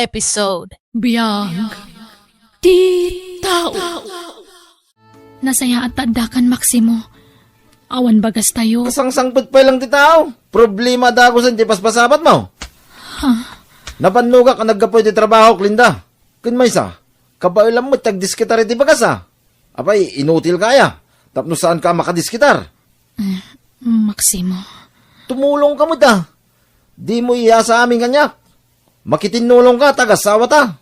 episode. Biyag ti tao. Nasaya at tadakan Maximo. Awan bagas tayo. Kasangsangpit pa lang ti tao. Problema da ako sa di paspasabat mo. Napanluga ka naggapoy ti trabaho, Linda. Kun may sa, kabailam mo tagdiskitar iti bagas Apay, inutil kaya. Tapno saan ka makadiskitar? Maximo. Tumulong ka mo da. Di mo iya sa aming kanyak. Makitinulong ka, tagasawa ta.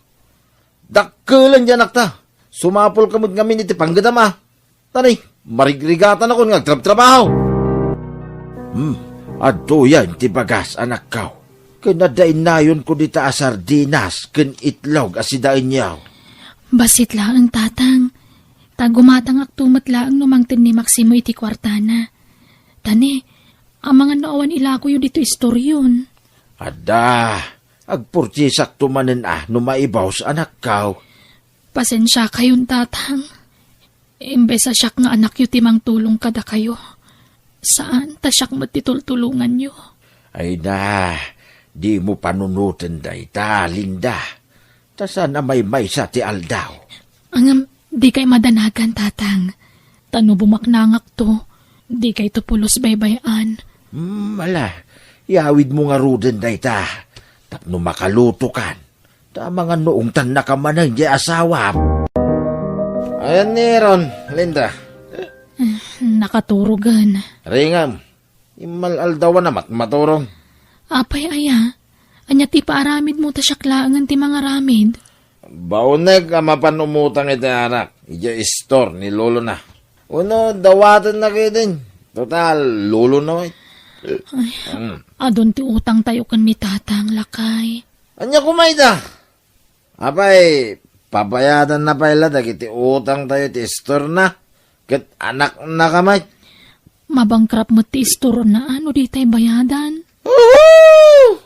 Dakkelan dyan akta. Sumapol ka mo ngamin iti panggadama. Tanay, marigrigatan ako nga trabaho. Ado yan ti bagas anak kaw. Kinadain na yun ko dita sardinas, kin itlog asidain yaw. Basit laang tatang. Tagumatang aktumat laang numangtin ni Maximo iti kwartana. Tani, ang mga naawan ilako yun dito istoryon. Ada, agpurtisak tumanin numaibaw sa anak kaw. Pasensya kayon tatang. Imbes sa siyak nga anak yu timang tulong kada kayo. Saan ta siyak matitultulungan yu? Ay na, di mo panunutin day ta, Linda. Ta sana may sa ti aldaw. Angam, di kay madanagan tatang. Tano bumaknangak to. Di kay to pulos baybayan. Mala, iawid mo nga ruden day ta. Tapno makaluto kan. Ta mga noong tan na ka manang di asawa. Ayan ni Ron, Linda. Nakaturugan. Ringam, imalaldawan na maturong. Apay aya, anya ti paaramid mo ta syaklaangan ti mga ramid. Bauneg amapan umutang iti anak. Ija store ni lolo na. Uno, dawatan na kayo din. Total, lolo na. Adon ti utang tayo kan ni tatang lakay. Anya kumayda? Apay, papayadan na pala dagiti utang tayo ti store na. Kat anak na kamay. Mabangkrap mo ti isturo na ano di tayo bayadan.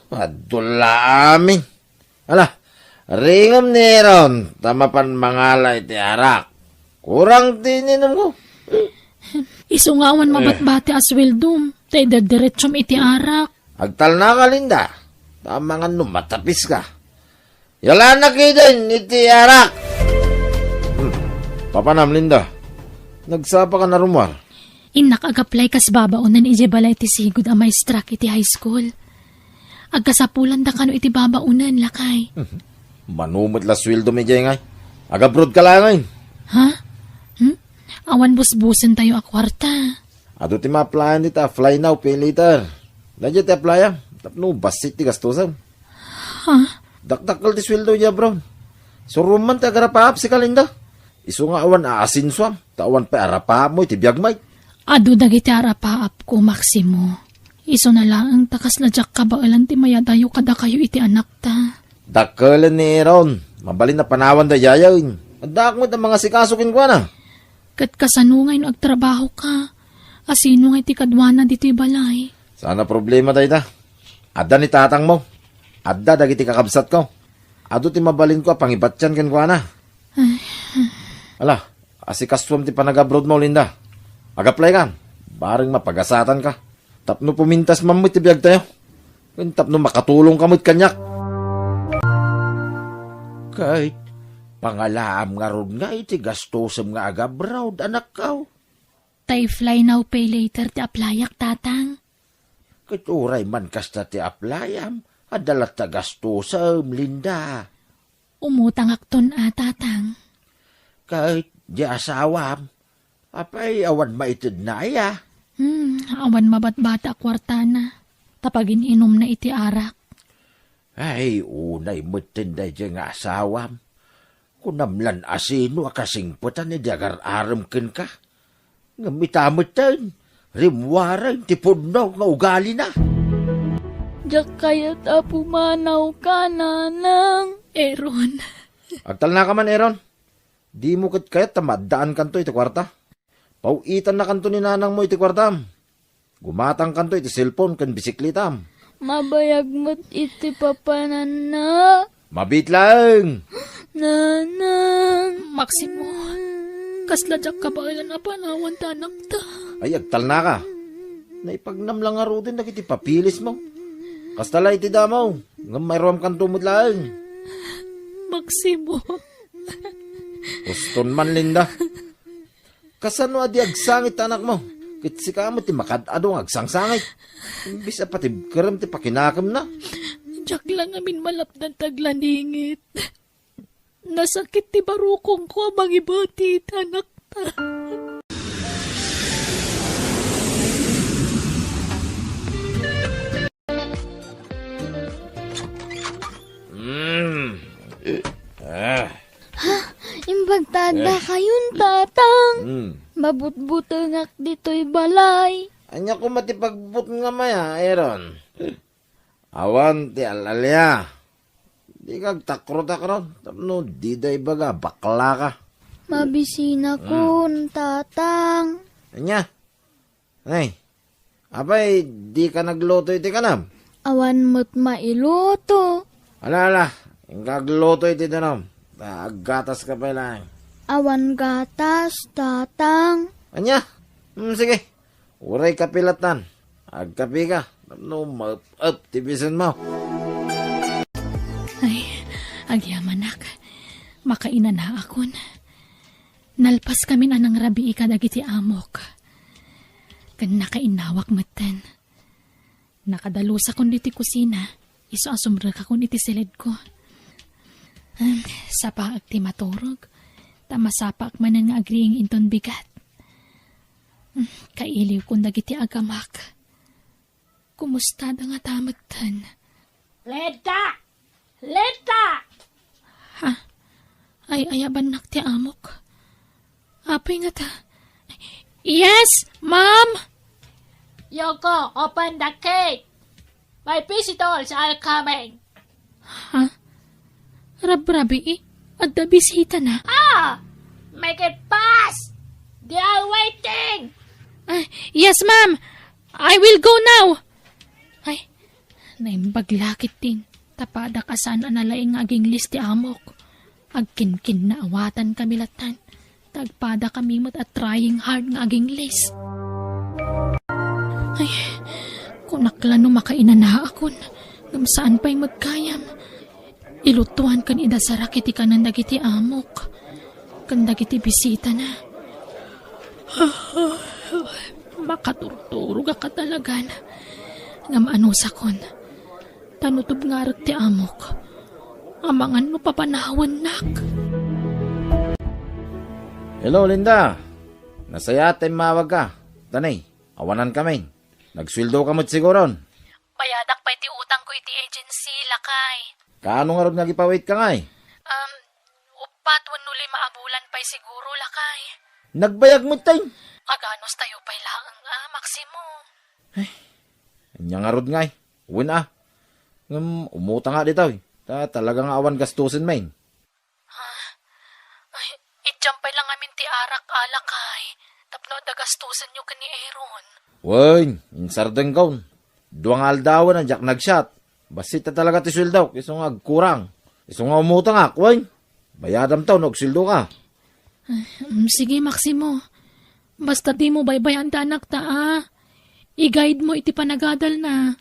Adula amin. Ala, ringam ni Ron. Tamapan mangala iti arak. Kurang tininom ko. Isungawan mabatbati asweldum. Tay dadiretsum iti arak. Agtal na ka, Linda. Tama nga matapis ka. Yala na kayo din, iti arak. Papanam, Linda. Nagsapa ka na rumwar. Inak agaplay kas babaunan iti balay ti sigud a maestra iti high school. Agkasapulan da kano iti babaunan lakay. Manumot la sweldo mi jay ngay. Agabrod ka lang ngay. Ha? Awan busbusan tayo a kwarta. Ado ti ma-applyan dita, fly now, pay later. Nadya ti applyan. Tapno, basit ti gastusan. Ha? Dakdakal ti sweldo niya, bro. Suruman ti agarapahap si Kalinda. Isu nga awan aasinsuam. Tawan pa arapahap mo, iti biyagmay. Ado dagiti arapaap ko, Maximo. Iso na lang ang takas na jak kabailan ti mayadayo kada kayo iti anak ta. Dakalan ni Ron. Mabalin na panawan da yayawin. Adak mo ang mga sikasukin ko na. Kat kasanungay no agtrabaho ka. Asino nga iti kadwana dito balay. Sana problema tayo ta. Adda ni tatang mo. Adda dagiti kakabsat ko. Ado ti mabalin ko pangibatyan ken ko na. Ala, asikaswam ti panagabroad mo, Linda. Agaplay ka. Baring mapagasatan ka. Tapno pumintas mamit ti biyag tayo. Tapno makatulong kamit kanyak. Kahit pangalaam nga ron nga iti gastosem nga agabroad, anak kaw. Tay fly now pay later ti aplayak tatang. Kat uray man kasta ti aplayam, adalat ta gastosem, Linda. Umutang akton tatang. Kahit di asawam, apay awan maitid na iya. Awan mabatbata kwartana. Tapagin inom na iti arak. Ay, unay matinday di nga asawam. Kunamlan asino akasingputan ni dagar-aram ken ka. Ngamitamatan, rimwaran ti punnaw nga ugali na. Diyak kaya't pumanaw ka nanang. Eron. Agtal na ka man, Eron. Di mo kayat tamadaan kanto iti kwarta. Pauitan na kanto ni nanang mo iti kwartam. Gumatang kanto iti cellphone kan bisiklitam. Mabayag mo't iti papanan na. Mabit lang. Nanang. Maximo. Kasla jak kabailan na panawan tanak ta. Ay, agtal na ka. Naipagnam lang nga rin na kiti papilis mo. Kastala iti damaw. Nga mayroam kang tumod lang. Maximo. Guston man, Linda. Kasano adi agsangit anak mo? Kitsi ka mo ti makadado ng agsangsangit. Imbis pati karam ti pakinakam na. Diyak lang amin malapdan taglaningit. Nasakit ti barukong ko abang ibati anak ta. Imbagtada kayon, tatang. Mabutbutengak dito'y balay. Anya ko matipagbut nga maya, Aaron. Awan ti alalya. Di kag takro-takro. Tapno, di day baga, bakla ka. Mabisina kun, tatang. Anya? Ay, abay, di ka nagluto iti kanam. Awan mo't mailuto. Ala, yung kagluto iti tanam. Agatas ka pa lang. Awan gatas, tatang. Anya? Sige. Uray kapilatan. Agkapi ka. No, up, tibisan mo. Ay, agyamanak. Makaina na akon. Nalpas kami na ng rabi ikadagiti amok. Kan nakainawak matan. Nakadalusa kon diti kusina. Iso asumra ka kon iti silid ko. Sa paag ti maturog. Tamasapak manan nga agriing inton bigat. Kailiw kung dagiti agamak. Kumusta da nga tamagtan? Leta! Leta! Ha? Ay, ayaban nak ti amok. Apay nga ta. Yes, ma'am! Yoko, open the gate. My visitors are coming. Ha? Rabrabi at da bisita na. Make it fast. They are waiting. Yes, ma'am. I will go now. Ay, naimbaglakit din. Tapada ka saan analaing aging list ti amok. Agkinkin na awatan kami latan. Tagpada kami mo't at trying hard nga aging list. Ay, kunaklano makainana akon. Gamsaan pa'y magkayam. Ilutuan kan idasarak iti kanan dagiti amok. Kan dagiti bisita na. Makaturturog ka talaga na. Ngam anusakon. Tanutob nga rat ti amok. Amangan no papanawan nak. Hello, Linda. Nasaya tayo mawag ka. Tanay, awanan kami. Nagsweldo ka mo't siguron. Bayadak pa iti utang ko iti agency, lakay. Kaano nga rin nagipawait ka nga eh? Upat, wanuli maabulan pa'y siguro, lakay. Nagbayag mo tayo. Aganos tayo pa'y laang, Maximo. Anya nga rin nga eh. Uwin umuta nga dito eh. Talagang awan gastusin main. Ay, itjampay lang amin ti arak, alakay. Tapno dagastusan nyo ka ni Aaron. Woy, insardeng kaun. Duwang aldawan ang jak nagshot. Basit na talaga ti sweldo. Iso nga kurang. Iso nga umuta nga, woy. Bayadam tao, nagsildo ka. Sige, Maximo. Basta di mo baybayan ta anak ta, I-guide mo iti panagadal na.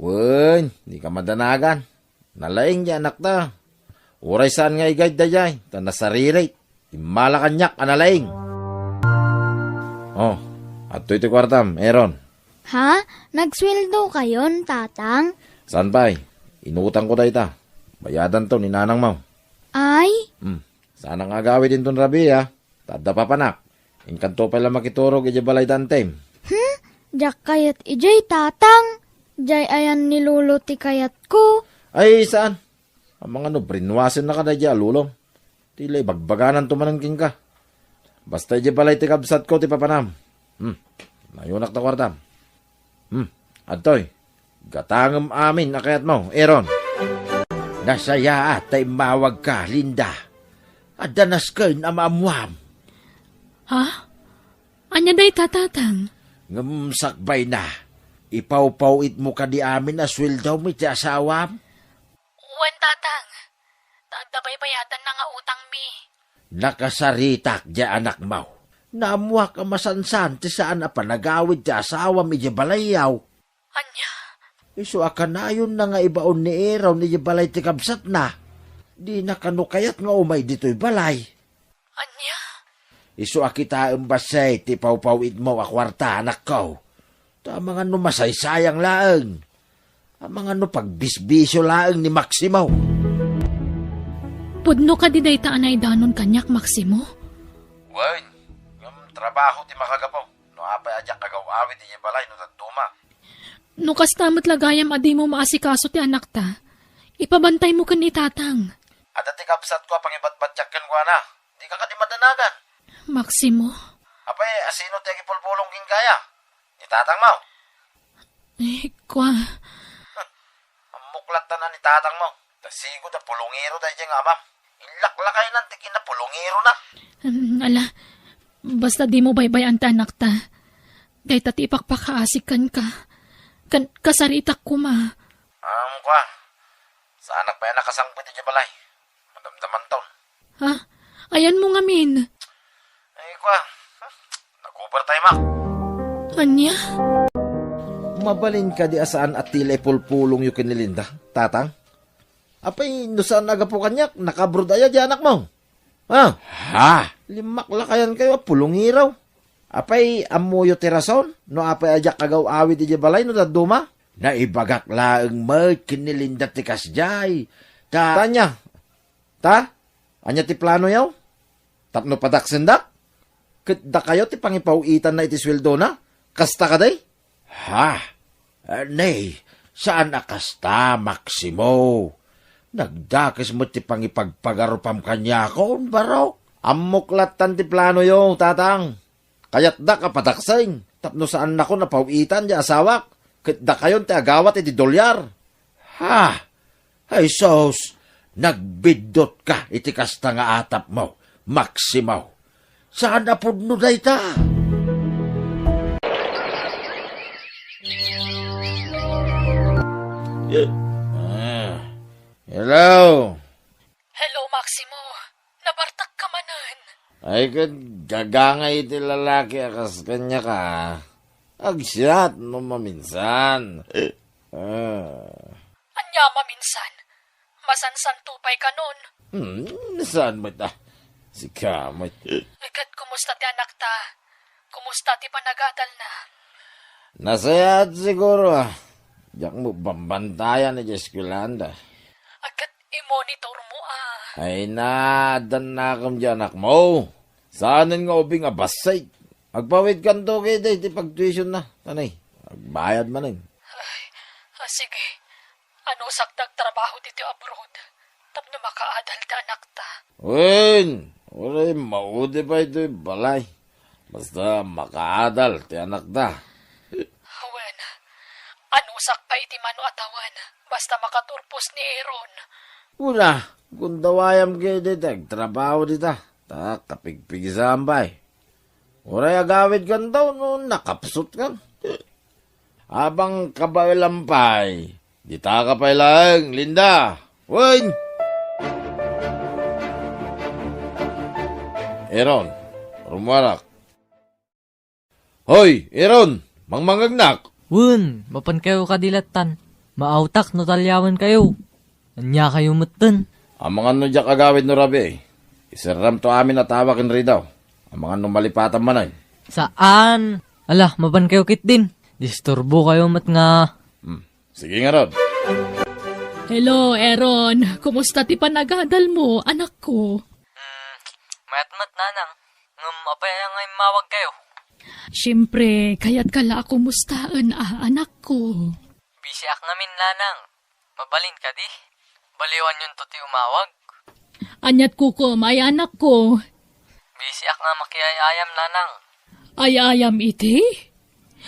Woy, di ka madanagan. Nalaing niya anak ta. Uray saan nga i-guide da jay. Ta nasaririt. Imalakanyak analaing. Oh, ato iti kwartam, Aaron. Ha? Nagsweldo kayon, tatang? Saan pa inutang ko da ita. Bayadan to ni nanang mo. Ay? Sana nga gawin din ton rabi Tada pa panak. Inkanto pala makiturog iti balay dantem. Diyak kayat ijay, tatang. Jay ayan niluluti kayat ko. Ay, saan? Ang mga brinwasin na ka na dya, lulong. Tilay, bagbaganan tumanangking ka. Basta iti balay ti kabsat ko, ti papanam. Nayunak na kwartam. Adtoy, gatangam amin na kayat mo, Aaron. Nasaya atay mawag ka, Linda. Adanas ka na maamuam. Ha? Anya day tatatang? Ngamsakbay na. Ipaw-pawit mo ka di amin na sweldaw mo iti asawam. Uwan tatang. Tagdabay bayatan na nga utang mi. Nakasaritak di anak mo. Namuha ka masansan ti saan na panagawid ti asawam iti balayaw. Anya? Iso akanayon na nga ibaon ni Aaron iti balay ti kabsat na. Di na kanukayat nga umay dito'y balay. Anya? Isu akita umbasay, ti pawpawid mo akwarta, anak ko. Ta mga no masaysayang laeng. Ang mga no pagbisbisyo laeng ni Maximo. Pudno ka di day taanay danon kanyak, Maximo? Wen, yung trabaho ti makagapaw. No apay adyak kagawawid ti balay no tagtuma. No kastamot lagayam adi mo maasikaso ti anak ta, ipabantay mo kan itatang. At ti kapsat ko pangibat-batyak kan ko na. Di ka di madanagan. Maximo? Apay, asino ti agipulpulong king kaya? Itatang mo. Kwa, Ang muklatan na ni tatang mo. Tasigo na pulungiro dahil dyan nga ma'am. Ilaklakay ng tikin na pulungiro na. ala, basta di mo baybayan ta anak ta. Day tati ipakpakaasikan ka. Kasaritak ko ma. Kwa. Sa anak pa yan nakasangpit dyan balay. Madamdaman taon. Ha? Ayan mo nga min. Ay, kwa. Nag-overtime ako. Anya? Mabalin ka di asaan at tila pulpulong yung kinilinda, tatang? Apay, no saan nagapo kanyak, nakabrod aya di anak mo. Ha? Limaklakayan kayo, pulungiraw. Apay, amuyo tirason, no apay ajak kagaw awid di balay no daduma. Naibagak laeng may kinilinda ti kasjay. Tanya, anya ti plano yaw? Tapno padaksendak? Kitda kayo ti pangipawitan na iti sweldo na? Kasta ka day? Nay, saan nakasta, Maximo? Nagdakis mo ti pangipagpagarupam kanya ko, baro. Amuklatan ti plano yo, tatang. Kayat da kapataksing. Tapno saan na ko napawitan di asawak. Kitda kayon ti agawat iti dolyar. Ay sos, nagbidot ka iti kasta nga atap mo, Maximo. Saan na pudno day ta? Hello? Hello, Maximo. Nabartak ka manan. Ay, gagangay iti lalaki akas kanya ka. Agsyat no maminsan. Anya maminsan. Masansan tupay ka nun. Saan mo ta? Si Kamot. Agad kumusta ti anak ta? Kumusta ti panagadal na? Nasayat siguro Diyak mo bambantayan na Jeskulanda. Agad i-monitor mo Ay nadan na kam dyan anak mo. Saanan nga ubing abasay. Agpawid kanto kayo day, ti pag-tuition na. Tanay, agbayad man eh. Sige. Ano sakdag trabaho dito abroad? Tapno makaadal ta anak ta. Wen, uray maudi pa ito balay. Basta makaadal ti anak ta. Wen, ano sakpa iti mano atawan? Basta makaturpos ni Aaron. Una, kung dawayam kayo dito, trabaho dito. Ta, kapigpig sambay. Uray agawid kan daw, no, nakapsot kan. Abang kabailampay, di ta kapay lang, Linda. Wen! Aaron, rumarak. Hoy, Aaron, mangmangagnak. Wun, mapan kayo kadilatan. Maautak no talyawan kayo. Anya kayo mutten. Ang mga no diyak agawid no rabi, isaram to amin at tawakin rin daw. Ang mga no malipatan manay. Saan? Ala, mapan kayo kit din. Disturbo kayo mat nga. Sige nga Rod. Hello, Aaron. Kumusta ti panagadal mo, anak ko? Mayat-mat nanang. Apaya nga mawag kayo. Siyempre, kaya't kala kumustaan anak ko. Busy ak namin nanang. Mabalin ka di. Baliwan yun to ti umawag. Anyat kukom ay anak ko. Busy ak nga makiyayayam nanang. Ay ayam iti?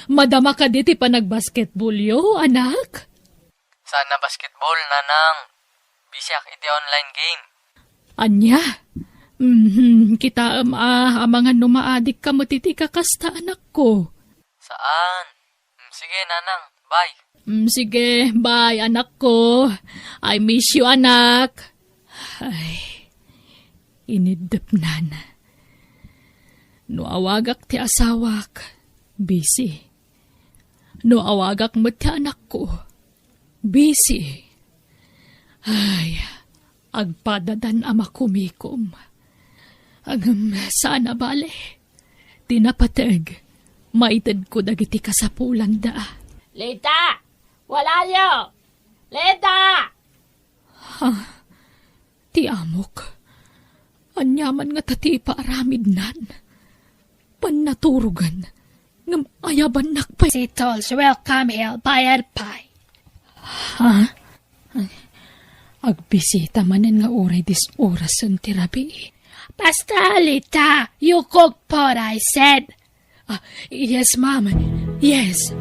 Madama ka diti pa nagbasketball yo, anak? Sana basketball nanang. Busy ak iti online game. Anya? Kita amangan numaadik ka mo titi kakasta anak ko. Saan? Sige nanang, bye. Sige, bye anak ko. I miss you anak. Ay, inidap na. No awagak ti asawak, busy. No awagak mo ti anak ko, busy. Ay, Agpadadan ama kumikom. Agam sana bale. Tinapatag. Maitad ko dagiti kasapulan da. Lita! Wala yo! Lita! Ti amok. Anyaman nga tati ipaaramid nan. Panaturugan. Ngam ayaban nakpay. Si Tolls, welcome here, bayad pie. Agbisita manen nga oray dis orasan ti rabi. Basta, Lita, you cook pot, I said. Yes, ma'am. Yes.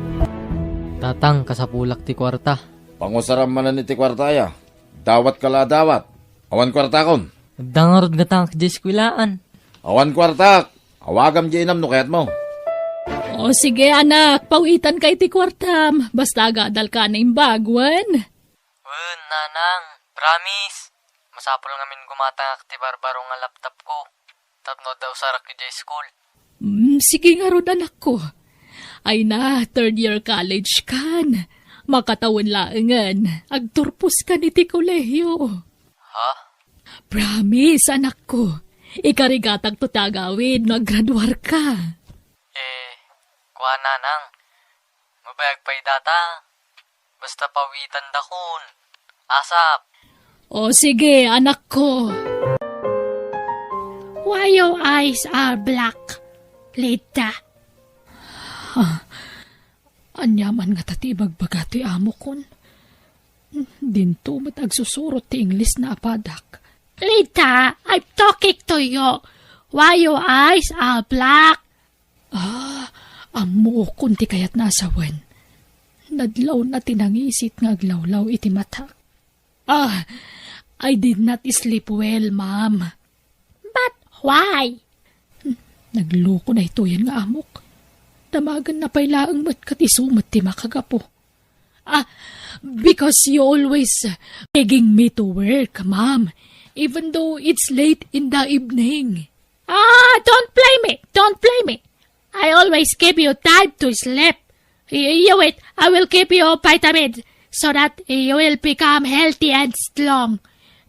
Tatang, kasapulak ti kwarta. Pangusaram man na ni ti kwartaya. Dawat kala dawat. Awan kwarta kon. Nagdangarod nga tang kijiskwilaan. Awan kwarta. Awagam di inam no kayat mo. O sige anak, pawitan kay ti kwartam. Basta gadal ka na imbagwan. Nanang, promise. Masapol ngamin gumatang ti barbaro nga laptop ko. Tapno daw sarak yu jay school. Sige nga ron anak ko. Ay na, third year college kan. Makatawan laengan. Agturpos ka ni ti kolehiyo. Ha? Promise, anak ko. Ikarigatag to tagawid, naggraduar ka. Kuha nanang. Mabayag pa'y data. Basta pawitan da kun. Asap. O sige, anak ko. Why your eyes are black, Lita? Anyaman nga tati bagbaga ti amo kon. Dinto mat agsusurot ti Ingles na apadak. Lita, I'm talking to you. Why your eyes are black? Amo kon ti kayat nasawen. Nadlaw na tinangisit nga aglawlaw iti mata. I did not sleep well, ma'am. But why? Nagloko na ito yan nga amok. Damagan na pailaang mat katisumat ti makagapo. Because you always begging me to work, ma'am. Even though it's late in the evening. Don't blame me. Don't blame me. I always give you time to sleep. You wait, I will give you vitamins so that you will become healthy and strong.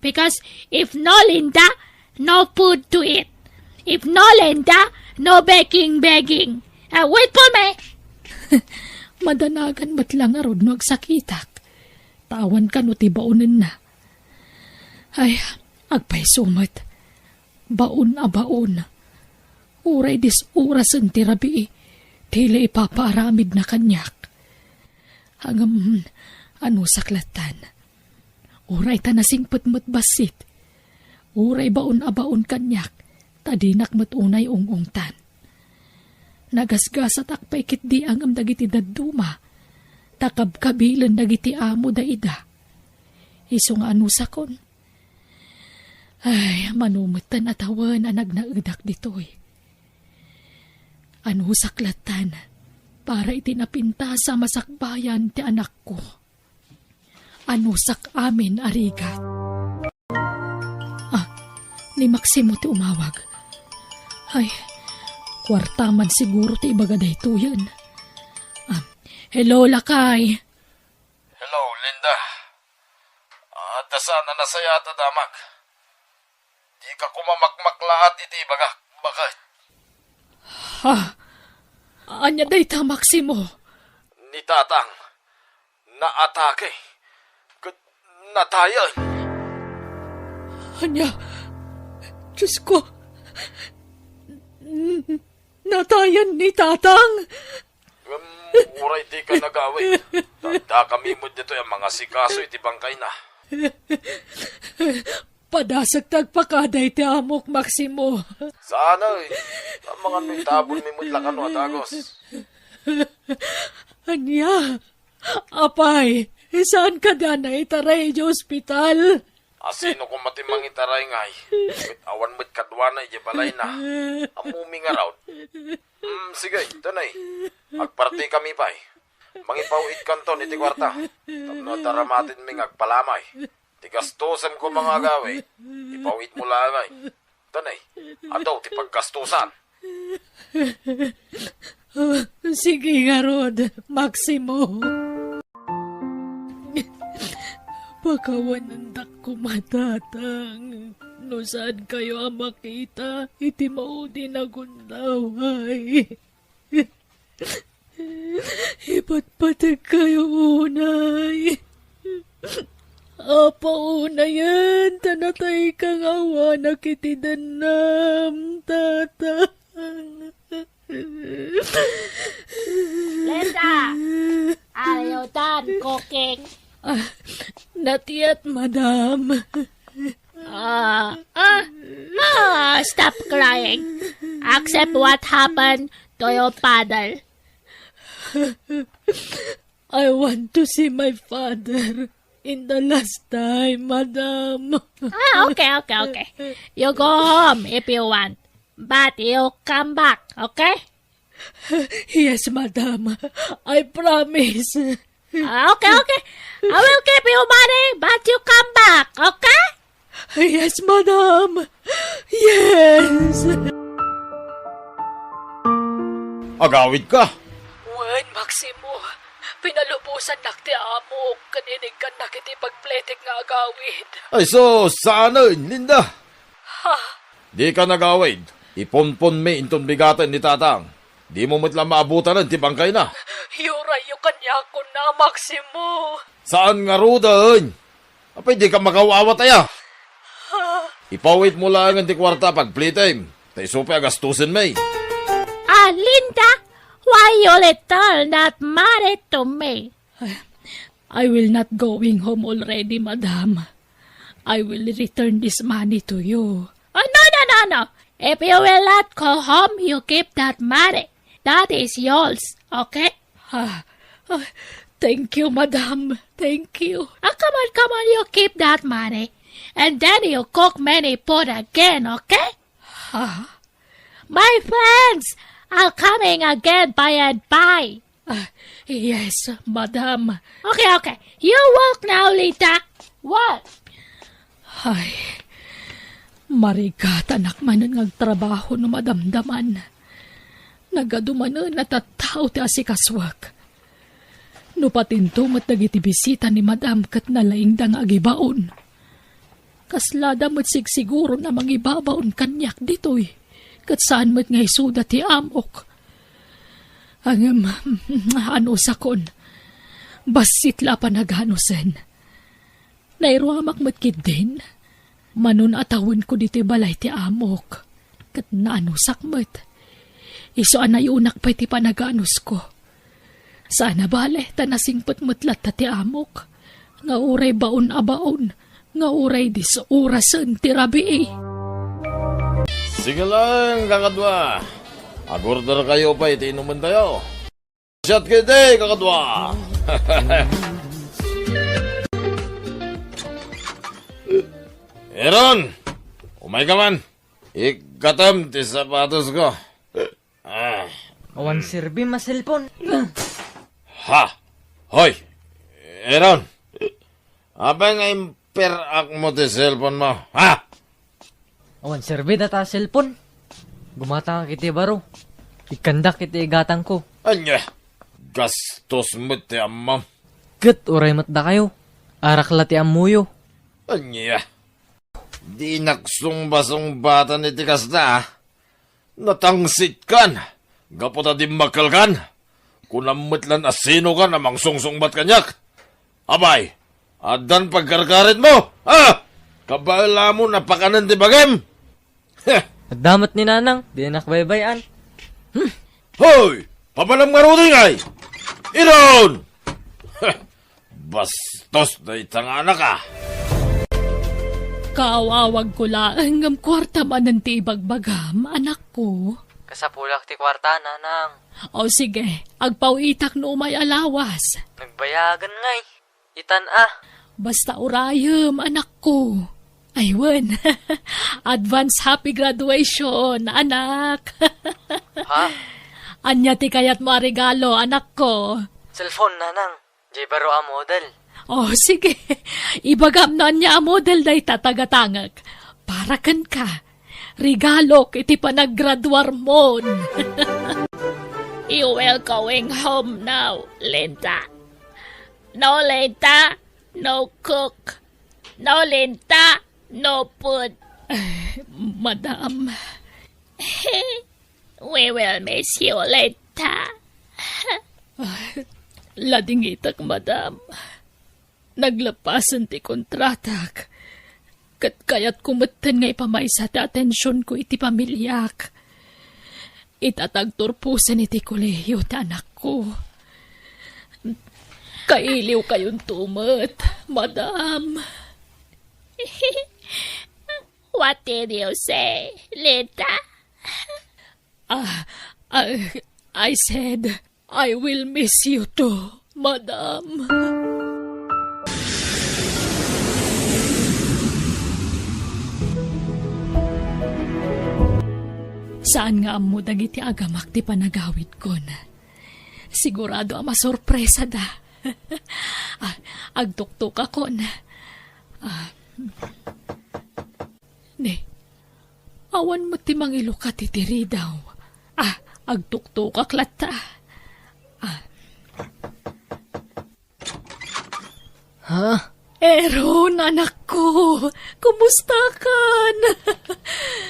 Because if no Linda, no food to eat. If no Linda, no begging. Wait for me. Madanagan mat lang arod no agsakitak. Tawan ka no ti baunan na. Ay, agpay sumat. Baon a baon. Uray dis orasan ti rabi. Tila ipapaaramid na kanyak. Hangam, ano saklatan. Uray ta nasingpet mat basit. Uray baon a baon kanyak. Tadinak mat unay ungungtan. Nagasgas at akpay kit di angam dagiti daduma. Takabkabilan dagiti amo da ida. Iso nga anusakon. Ay, manumutan at hawan anag na udak ditoy. Anusaklatan para itinapinta sa masakbayan ti anak ko. Anusak amin arigat. Ni Maximo ti umawag. Ay, kwartaman siguro ti ibagaday to yan. Hello, Lakay. Hello, Linda. Dasana na saya ta damak. Di ka kumamakmaklaat iti bagak. Bakit? Anya day ta, Maximo. Ni tatang. Naatake. Natayan. Anya, Diyos ko. Natayan ni tatang. Uray di ka nagawin. Tanda kami mo dito yung mga sikaso iti bangkay na. Padasag tagpakaday ti amok, Maximo. Sana ang mga may tabon may mutlakan o atagos. Anya, apay, saan ka da na itaray di ospital? Asino kung matimang itaray ngay. Awan mo't kadwana iti balay na. Amumi nga raw. Sige, tanay. Agparti kami pa Mangipawit kanton iti kwarta. Tapno taramatin ming agpalamay. Tigastusan ko mga agawe. Ipawit mo langay. Tanay, ataw ti paggastusan. Sige nga, Rod, Maximo. Pakawanandak ko matatang. No saan kayo ang makita, iti maudi na gundaway. Ipatpatag kayo unay. Apa una yan, tanatay kang awa na kitidanam, tatang. Linda! Ayaw tan, cooking. Not yet, madam. Stop crying. Accept what happened to your father. I want to see my father in the last time, madam. Okay. You go home if you want. But you come back, okay? Yes, madam. I promise. Okay. I will give you money, but you come back, okay? Yes, madam. Yes. Agawid ka. Wen, Maximo. Pinalubusan nakti amo. Kaninig ka nakitipagpletik nga agawid. Ay so, sana, Linda. Di ka nagawid. Iponpon me inton bigatan ni tatang. Di mo matlang maabutan ng tibangkay na. Yuray yung kanya ko na, Maximo. Saan nga rudan? Apay di ka makawawa taya. Ipawit mo lang ang kwarta pag playtime. Tay supe agastusin may. Linda, why you return that money to me? I will not going home already, madam. I will return this money to you. Oh, no. If you will not go home, you keep that money. That is yours, okay? Thank you, madam. Thank you. Come on, you keep that money. And then you cook many food again, okay? My friends are coming again by and by. Yes, madam. Okay. You work now, Lita. What? Ay, marigat anak manan ng trabaho no madamdaman. Nagadumanan at tao ti asikaswak. No patintumat nagiti bisita ni madam kat nalaing dang agibaon. Kaslada mo't siguro na mangibabaon kanyak ditoy. Kat saan mo't nga isuda ti amok. Ang ano sakon. Basit la pa naghanusen. Nairuamak mo't kid din. Manon atawin ko dito'y balay ti amok. Kat naanusak mo't. Iso anay unak pa iti panaganos ko. Sana bale, tanasingpot mutlat ti amok. Nga uray baon abaon. Nga uray dis orasan ti rabi. Sige lang, kakadwa. Agorder kayo pa, itiinuman tayo. Shot kita, kakadwa. Eron, umay ka man. Ikatam ti sapatos ko. Awan sirbi ma cellphone. Ha! Hoy! Eron! Abang nga imperak mo ti cellphone mo, ha? Awan sirbi data cellphone. Gumata ka kiti baro. Ikandak kiti igatang ko. Anya! Gastos mo ti amam. Gat uray matda kayo. Arakla ti amuyo. Anya! Di naksumba-sumbata ni ti kasda, ha? Natangsit kan. Gaputa di makal kan. Kunamutlan asino ka namang sungsungbat kanyak. Abay, adan pagkarkarit mo, ha? Kabala mo napakanan ti bagem. Nagdamat ni nanang. Di nakbaybayan. Hoy! Pabalam nga ruting ay! Iron! Bastos na itang anak ka. Kaawawag ko lang ang kwarta man ng tibagbagam, anak ko. Kasapulak ti kwarta, nanang. O sige, agpawitak no may alawas. Nagbayagan ngay. Itan ah. Basta urayam, anak ko. Aywan, advance happy graduation, anak. Ha? Anya ti kayat mo regalo, anak ko. Cellphone, nanang. Jibaro a model. Oh, sige. Ibagam na niya ang model day tatagatangag. Para kan ka. Regalo iti panaggraduar mon. You will going home now, Linda. No, Linda. No cook. No linta. No food. Madam, We will miss you later. ladingitak, madam. Naglapasan ti kontratak. Kat kayat kumatan nga ipamaysa ti atensyon ko iti pamilyak. Itatagturpusan iti kolehiyo ti anak ko. Kailiw kayong tumat, madam. What did you say, Linda? I said, I will miss you too, madam. Saan nga amo dagiti agamak ti panagawid ko na? Sigurado ama sorpresa da. Agtuktok ako na. Ne, awan mo ti mangilo ka titiri daw. Agtuktok aklata. Ha? Eron, anak ko, kumusta kan?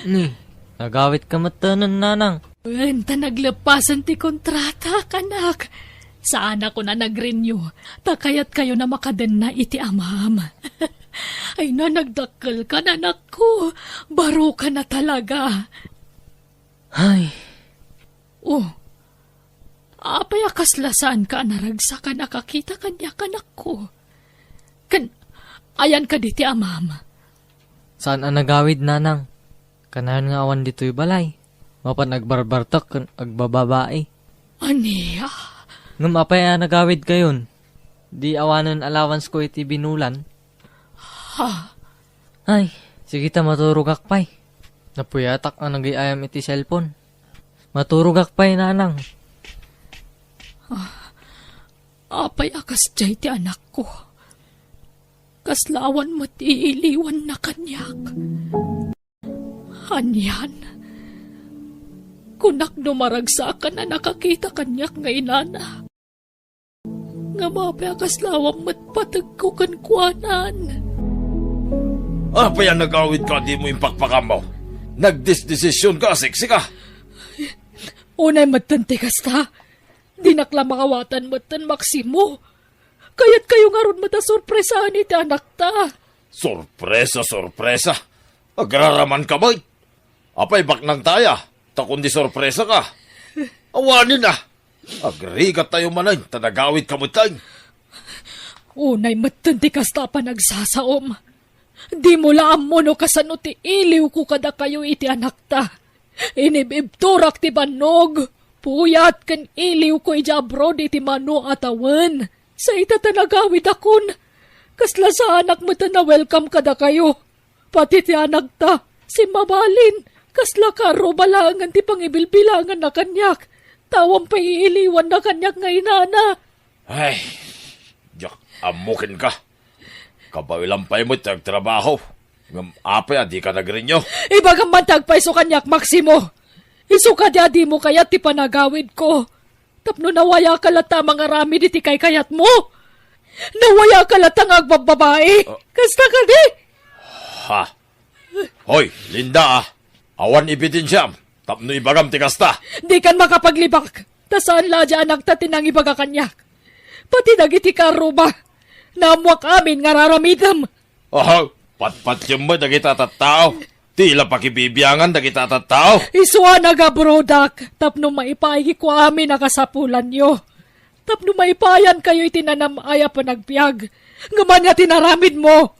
Ni, nagawit ka matanan, nanang. Enta naglapasan ti kontrata, kanak. Saan ako na nag-renew, takayat kayo na makaden na iti amam. Ay na, nagdakkel ka na, anak ko. Baro ka na talaga. Ay, Apay akaslasan ka naragsa ka nakakita kanya kanak ko. Ayan ka diti amam. saan ang nagawid, nanang? Kanahan nga awan dito'y balay. Mapan agbarbartak, agbababae. Aniya? Ngam apay nagawid kayon. Di awanan allowance ko iti binulan. Ay, sige ta maturog akpay. Napuyatak ang nag-iayam iti cellphone. Maturog akpay, nanang. Apay akas jay ti anak ko. Kaslawan mo't iiliwan na kanyak. Anyan. Kunak dumaragsakan na nakakita kanyak nga inana. Nga mapay akaslawang mo't patagkukan kuanan. Apa yan nagawid ka, di mo impakpakam mo? Nagdesisyon ka, siksi ka. Unay matante kasta. Di nakla makawatan matan Maksimo. Kaya't kayo nga ron matasorpresahan iti anak ta. Sorpresa, sorpresa. Agraraman ka ba? Apay baknang taya, takundi sorpresa ka. Awanin na. Agrigat tayo manay, tanagawid ka mo tayo. Unay matante kasta pa nagsasaom. Di mo laam mo no kasano ti iliw ko kada kayo iti anak ta. Inibibturak ti banog. Puyat kan iliw ko iti abroad iti mano atawan. Sa itatanagawid akon. Kasla sa anak mo ta na welcome kada kayo. Pati ti anak ta, si Mabalin. Kasla karo balangan ti pangibilbilangan na kanyak. Tawang pa iiliwan na kanyak nga inana. Ay, yak, amukin ka. Kabawilampay mo't nagtrabaho. Ngam apay, di ka nagrinyo. Ibagang mantagpay so kanyak, Maksimo. Isuka di mo kayat ti panagawid ko. Tapno nawaya ka lata mga rami di ti kay kayat mo. Nawaya ka lata ng agbababae. Kasta ka di? Ha? Hoy, Linda ah. Awan ibitin siyam. Tapno ibagam ti kasta. Di kan makapaglibak. Tasaan la dyan anak tatinang ibaga kanyak. Pati dagiti karuba. Namuak amin nga raramidam. Aha, patpat yung mo dagita tattao. Tila pakibibiyangan dagita tattao. Iswa nagabrodak. Tapno maipaigi ko amin nakasapulan nyo. Tapno maipayan kayo itinanam aya pa nagbiag. Ngaman nga tinaramid mo.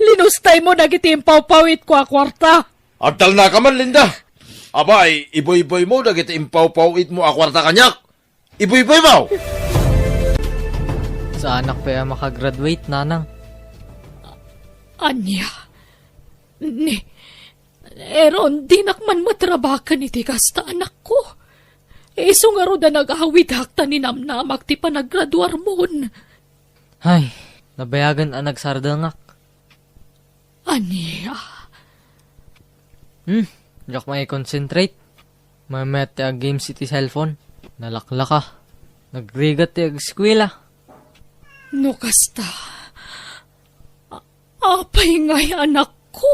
Linustay mo nagitimpaw-pawit ko a kwarta. Agtal na ka man, Linda. Abay, iboy-boy mo dagiti impaw-pawit mo akwarta kanyak. Iboy-boy mo. Sa anak pa makagraduate, nanang. Anya. Eron, di nakman matrabakan iti kasta anak ko. Iso nga ro da nag-awid hakta ni namnamak ti panaggraduar mon. Ay, nabayagan ang nagsardangak. Anya. Diyak may concentrate. May met ti games iti cellphone. Nalakla ka. Nagrigat ti eskwela. No kasta. Apay ngay anak ko.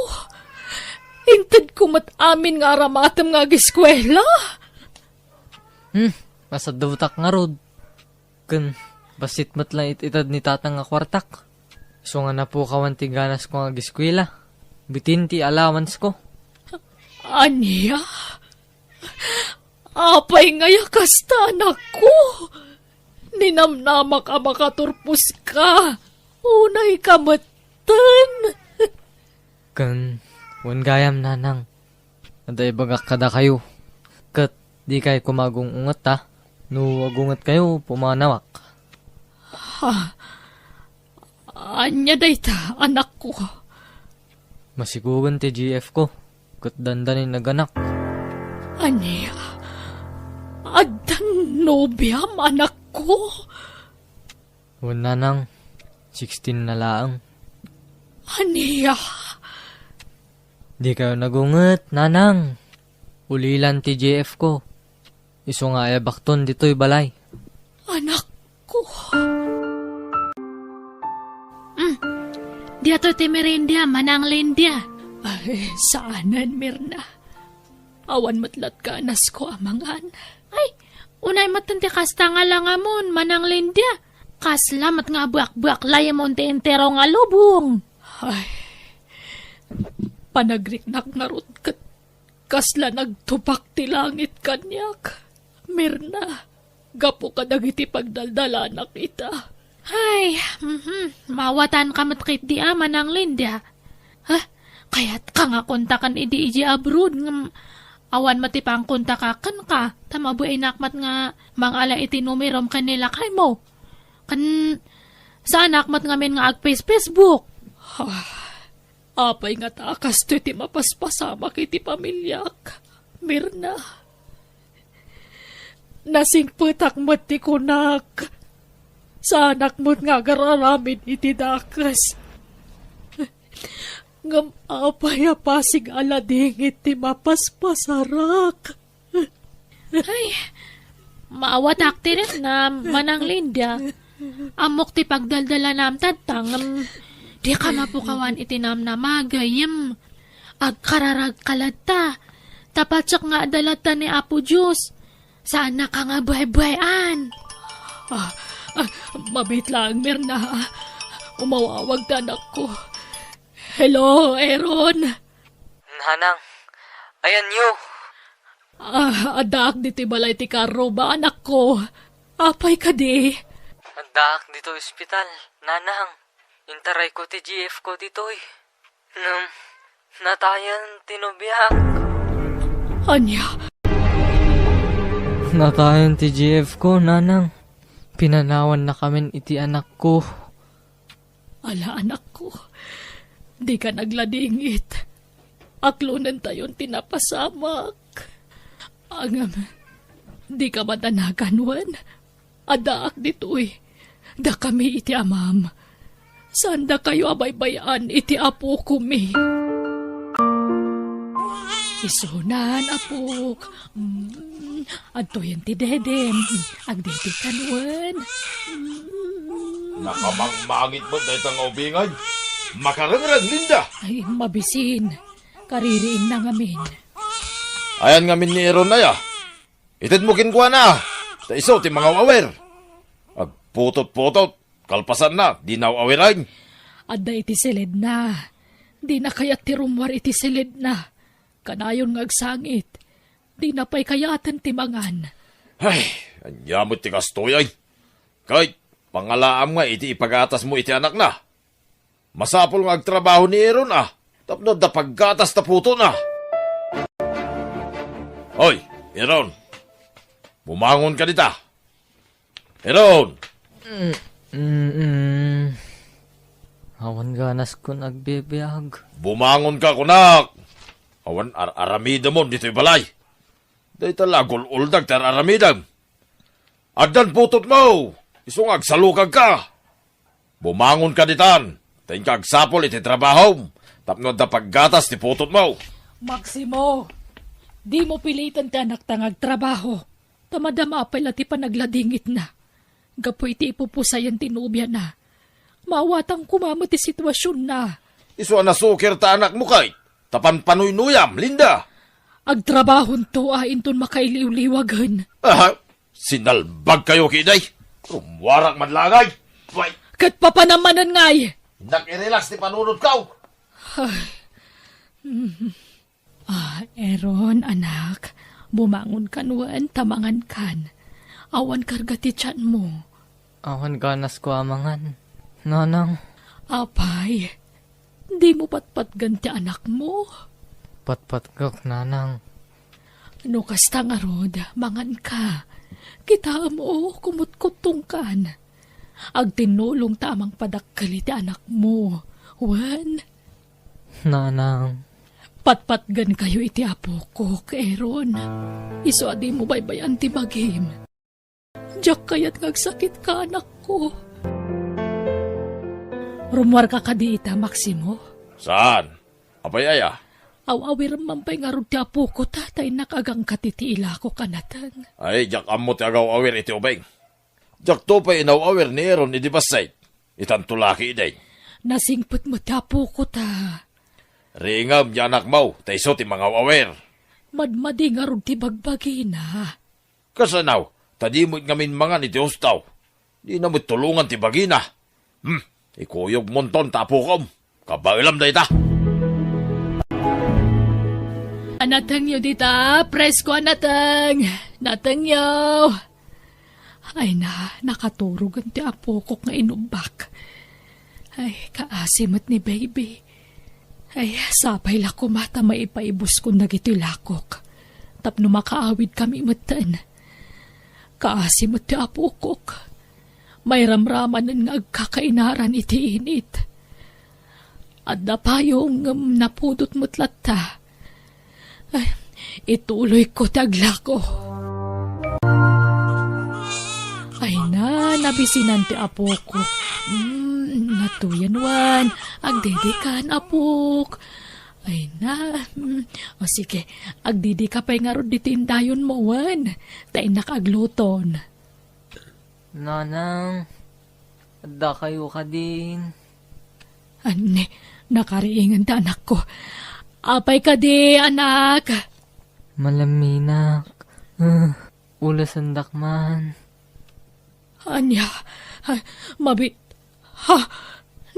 Hintad ko amin nga ramatam nga giskwela. Masadutak nga rod. Kun, basit mat lang itad ni tatang nga kwartak. So nga na po kawanti ganas ko nga giskwela. Bitin ti allowance ko. Aniya? Apay ngaya kasta anak ko. Ninamnama ka makaturpos ka. Unay kamatan. Kun, wan gayam nanang. Aday bagak kada kayo. Kat, di kayo kumagong ungat ta. No, agungat kayo, pumanawak. Anya dayta, anak ko. Masigugan ti GF ko. Kat dandanin naganak. Anya? Adan nobyam, anak ko. Wan nanang, 16 na laang. Anya? Di kayo nagungat, nanang. Ulilan ti GF ko. Iso nga ay bakton dito'y balay. Anak ko. Dia to ti merindia, manang lindia. Ay, saanan, Mirna? Awan matlat ka, anas ko, amangan. Ay, unay matanti kasta nga lang amon, manang lindia. Kaslamat nga buak-buak layamon ti entero nga lubong. Ay, panagriknak na rot kat kasla nagtupak ti langit kanyak. Mirna, gapo ka dagiti pagdaldala na kita. Ay, mawatan ka matkit di manang lindia. Ha? Kaya't ka nga kontakan idi abroad ng awan matipang kontakakan ka. Tamabu ay nakmat nga mangala iti numerom kanila kay mo. Kan saan nakmat ngamin nga Facebook. Apay nga takas to iti mapaspasama kiti pamilyak. Mirna, nasing putak mo't ti kunak. Sa anak mo't nga gararamid iti dakas. Ngam apay apasig alading iti mapaspasarak. Ay, maawatak ti rin na manang lindia. Amok ti pagdaldala nam tatang. Di ka mapukawan itinam na magayam. Agkararag kalata. Tapatsak nga adalata ni Apo Diyos. Sana ka nga buhay-buhayan. Mabit lang, Mirna. Umawawag na anak ko. Hello, Aaron. Nanang, ayan yo. Adak diti balay ti karo ba, anak ko? Apay ka di. Andak dito ospital, nanang. Intaray ko ti GF ko dito'y. Natayan tinubiyak. Anya? Natayan ti GF ko, nanang. Pinanawan na kamin iti anak ko. Ala, anak ko. Di ka nagladingit. Aklunan tayon tinapasamak. Angam, di ka matanaganwan. Adaak dito'y. Da kami iti amam. Sanda kayo abaybayan iti apo kumi. Isunan, apok. Adto yan ti dedem. Agdede kanwan. Nakamangmangit mo dahil ang ubingay. Makarangrag, Linda. Ay, mabisin. Kaririin na ngamin. Ayan ngamin ni Aaron na ya. Itid mo kinkuha na. Ta iso ti mga wawer. Agputot-putot. Kalpasan na. Di na awerain. Adda iti silid na. Di na kayat ti rumwar iti silid na. Kanayon ngagsangit. Di na pa'y kayatan ti mangan. Ay, anyamot ti kastoy ay. Kahit pangalaam nga iti ipagatas mo iti anak na. Masapol nga agtrabaho ni Aaron ah. Tapno da paggatas na puto na. Hoy, Aaron. Bumangon ka dita. Aaron. Awan ganas ko nagbebiyag. Bumangon ka, kunak. Awan aramida mo dito'y balay. Day talagol uldag tar aramidam. Agdan putot mo. Isong agsalukag ka. Bumangon ka ditan. Tayin ka agsapol iti trabaho. Tapno da paggatas ti putot mo. Maximo, di mo pilitan ti anak tangag trabaho. Tamadama pala ti panagladingit na. Gapoy ti ipupusayan tinubya na. Mawatang kumamo ti sitwasyon na. Iso na sukir ta anak mo kay. Tapan panuy-nuyam, Linda. Agtrabahon to inton makailiw-liwagan. Sinalbag kayo kiday. Rumwarak manlagay. Why? Kat papanamanan ngay. Nak-i-relax ni panunod ka. Eron, anak. Bumangon kanwan, tamangan kan. Awan kargati tiyan mo. Awan ganas ko amangan. Nanang, Apay, di mo patpat ganti anak mo. patpat kak nanang. No kasta nga rod, mangan ka. Kita mo, kumutkutong kan. Agtinulong tamang padakali ti anak mo. Wan, Nanang, patpatgan kayo iti apo ko, Eron. Iso adi mo baybayan ti bagim. Diyak kayat ngagsakit ka, anak ko. Rumwar ka kadiita, Maximo. Saan? Apay aya? Aw-awir mampay nga rod ti apo ko, tatay nakagang katitiila ko kanatang. Ay, jak amo ti agaw awir iti ubeng. Jak to pa inaw awir ni Aaron iti basay. Itantulaki iday. Nasingput mo ti apo ko ta. Ringam ya anak mau, taiso ti mga awir. Madmadi nga rod ti bagbagina. Kasanaw, tadi mo't ngamin mga ni Diyostaw. Di na mo't tulungan ti bagina. Ikuyog monton tapukom. Kabailam day ta. Anatang yo dita, presko anatang. Natang yo. Ay nakaturog ang ti apo ko nga inumbak. Ay, kaasimat ni baby. Ay, sapay la ko mata maipaibos ko nagiti lakok. Tapno makaawid kami matan. Kaasimat ti apo ko. May ramraman nga agkakainaran iti init. At napayong napudot mutlat ta. Ay, ituloy ko tagla ko. Ay nabisinan ti apo ko. Natuyan wan, agdidikan apok. Ay o sige, agdidika pa'y nga ron ditindayon mo wan. Tay nakagluton. nanang, adda kayo ka din. Ane, nakariingan ta anak ko. Apay ka di, anak. Malaminak. Ulas andak man. Anya,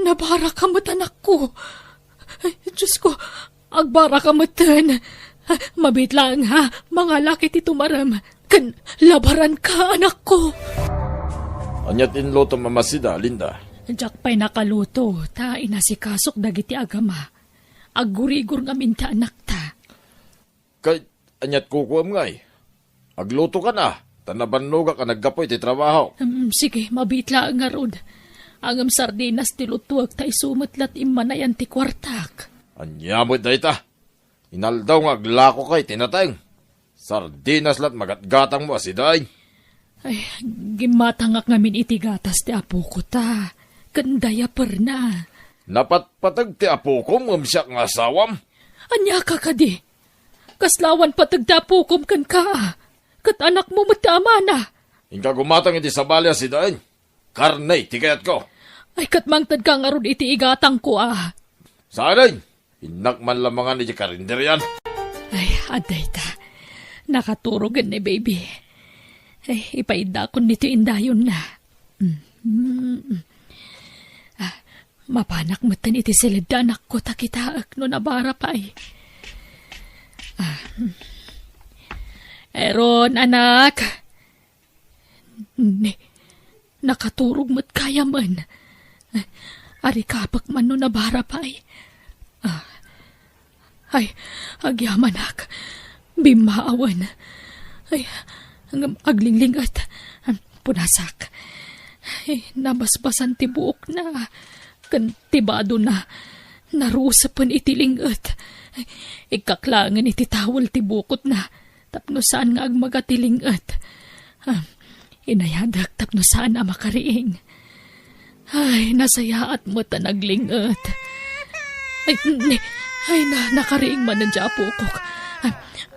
nabara ka mat anak ko. Ay, Diyos ko, agbara ka matan. Mabit lang ha, mga laki ti tumaram. Kan, labaran ka anak ko. Anyat inloto mamasida, Linda. Diyak pa'y nakaluto, ta inasikasok dagiti agama. Aggurigur nga minta anak ta. Kay, anyat kukuam ngay. Agluto ka na. Tanabannoga ka naggapoy ti trabaho. Sige, mabitla nga rod. Angam sardinas ti lutuag ta isumatlat imanayan ti kwartak. Anyamot day ta. Inaldaw nga aglako kay tinateng. Sardinas lat magatgatang mo asiday. Ay, gimatangak ngamin iti gatas ti apo ko ta. Kandaya per na. Napatpatag ti apo ko mamsiyak nga asawam. Anya ka kadi. Kaslawan patagdapukom kan ka. Kat anak mo matama na. Inka gumatang iti sabali asiday. Karnay, tikayat ko. Ay katmangtad ka nga ron iti igatang ko Saaday, inakman lamangan iti karinderyan. Ay, aday ta. Nakaturogan ni baby. Ay, ipaida ko nito indayon na. Mapanak matan iti silid anak ko takitaak no nabara pa ay. Eron, anak. Nakaturog mo't kaya man. Ari kapak man no nabara pa ay. Ay, agyaman ak. Bimaawan. Ay, aglingling at punasak. Ay, nabasbasan ti buok na. Kantibado na. Narusapan itilingat. Ay, ikaklangan iti tawal ti bukot na. Tapno saan nga agmagatilingat. Inayadak tapno saan na makariing. Ay, nasayaat mo tanaglingat. Ay, nakariing man ang japo ko.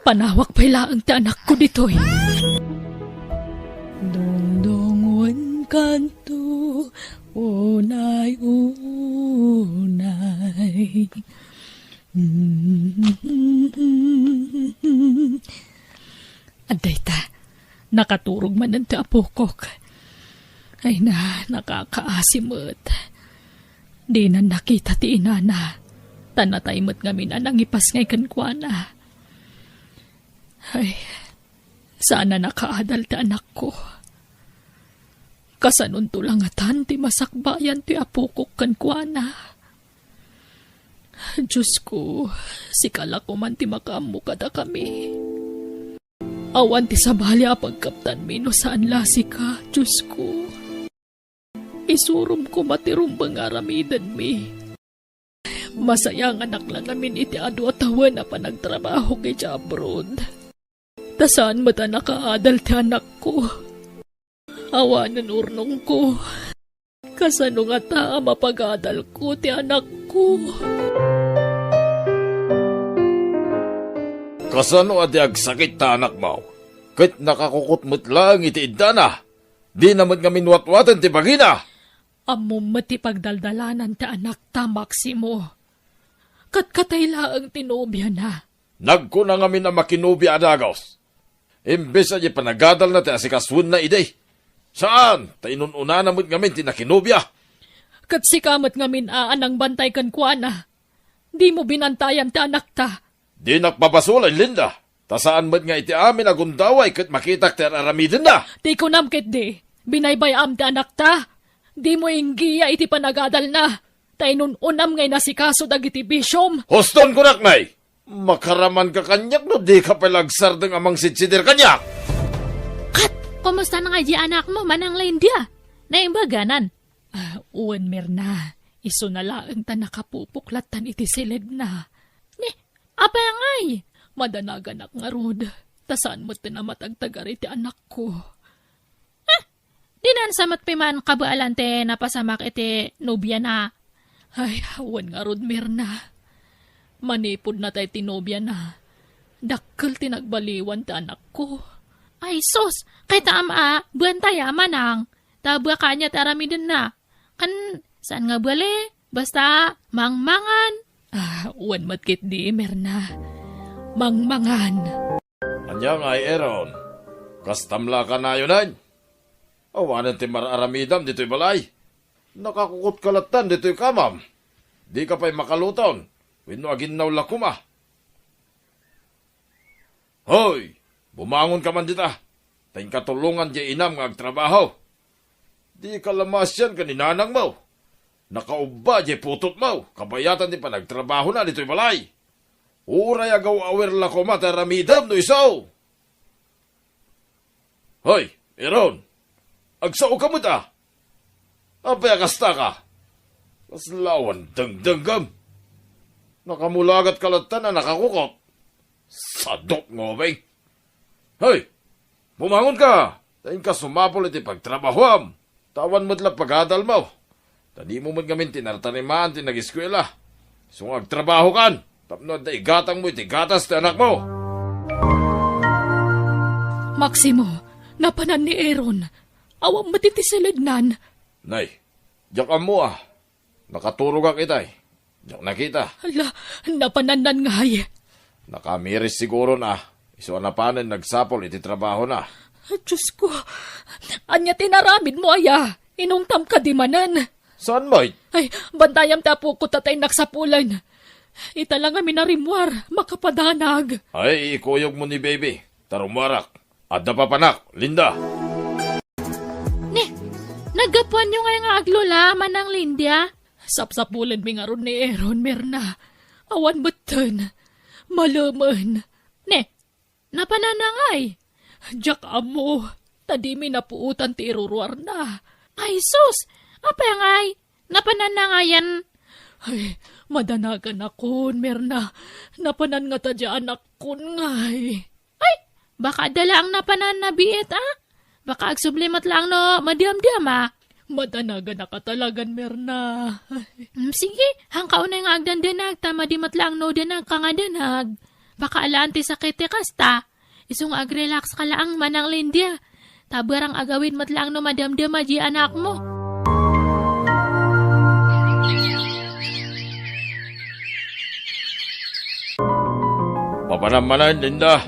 Panawak pa'y laang ti anak ko dito'y. Dongdongon kanto, Unay, unay. Aday ta, nakaturog man ng apukok. Ay na, nakakaasimot. Di na nakita ti inana. Tanatay mo't ngamin anang ipas ngay kankwana. Ay, sana nakaadal ti anak ko. Kasanon to lang atan ti masakbayan ti apukok kankwana. Diyos ko, sikala ko man ti makamu kada kami. Awan ti sabali apagkaptan mi no saan lasi ka, Diyos ko. Isurum ko matirum bangaramidan mi. Masayang anak lang amin iti adu atawan na panagtrabaho kay abroad. Tasaan mata nakaadal ti anak ko. Awanan urnong ko. Kasano nga ta mapagadal ko ti anak ko. Kasano adi agsakit ta anak mo? Kahit nakakukutmut lang iti idana. Di naman nga minwatwatan ti bagina. Amo mati pagdaldalanan ti anak ta, Maximo. Katkatay laang tinobya na. Nagkuna nga min na makinubya adagos. Imbes ay panagadal na ti asikaswun na iday. Saan? Ta inununa namit ngamin ti nakinubya. Kat sikamat ngamin aanang bantay kan kuana. Di mo binantayan ti anak ta. Di nakpabasulay, Linda. Ta saan mo't nga iti amin agundaway kat makitak ti aramidin na. Di ko namkit di. Binaybayam ti anak ta. Di mo inggiya iti panagadal na. Ta inununam ngay nasikaso dagiti bisyom. Hoston ko naknay. Makaraman ka kanyak no di ka palagsar ng amang sitsidir kanyak. Kat, kumusta na nga di anak mo, manang Lindia? Naimbaganan. Uwan merna. Iso na laang ta nakapupuklatan iti silid na. Apa ngay? Madanagan ak nga rod. Tasaan mo tinamatagtagar iti anak ko. Dinan samat piman kabaalante napasamak iti nobya na. Ay, awan nga rod merna. Manipod na tayo tinobya na. Dakkel tinagbaliwan ti anak ko. Ay sus, kay taama, buwan tayo manang. Tabwa kanya taramidin na. Kan, saan nga bali? Basta, mangmangan. Uwan matkit di, merna. Mangmangan. Anya nga ay eron. Kastamla ka na yun ay. Awanan ti mararamidam dito'y balay. Nakakukot kalatan dito'y kamam. Di ka pa'y makaluton. Wino agin naw lakuma. Hoy! Bumangon ka man dita. Taing katulungan di inam nga agtrabaho. Di ka lamas yan kaninanang mo. Nakauba di putot mo. Kabayatan di pa nagtrabaho na dito'y balay. Uray agaw awer lakuma taramidam no isaw. Hoy! Eron! Agsao ka mo ta. Apay akasta ka. Kaslawan dangdanggam. Nakamulagat kalatan na nakakukot. Sadok mo, beng. Hoy! Bumangon ka! Tayin ka sumapol iti pagtrabahoam. Tawan mo't lang pagadal mo. Tadi mo mo't gamin tinartanimaan tinag-eskwela. Sung agtrabaho kan. Tapno da igatang mo iti gatas ti anak mo. Maximo, napanan ni Aaron. Awang matitisilidnan. Nay, diyak mo ah. Nakaturog ang itay. Diyak nakita. Hala, napananan nga ay. Nakamiris siguro na. Iso na panin nagsapol iti trabaho na. Diyos ko, anya tinaramid mo aya. Inungtam ka di manan. Saan mo? Ay, bantayam tapo ko tatay naksapulan. Ita lang kami narimwar, makapadanag. Ay, ikuyog mo ni baby. Tarumarak. Adda pa panak, Linda. Nagapuan nyo nga nga aglola, manang Lindia. Sapsapulan mi nga ron ni Aaron, Merna. Awan batan. Malaman. Napananangay. Diyak amo. Tadi mi napuutan ti iruruar na. Ay sus, apa ngay? Napananangayan. Ay, madanagan akon, Merna. Napanan nga tadya anak kon ngay. Ay, baka dala ang napanan na biit, Baka agsublimat lang no, madiam-diam, Madanagan na katalagan, Merna. Sige, hangkaw na yung agdandanag, tamadimat lang no, danag ka nga danag. Baka alanti sakit ti kasta. Isung agrelax ka lang, manang Lindia. Tabarang agawin mat lang no, madam-diam, anak mo. Papanamanan, Linda.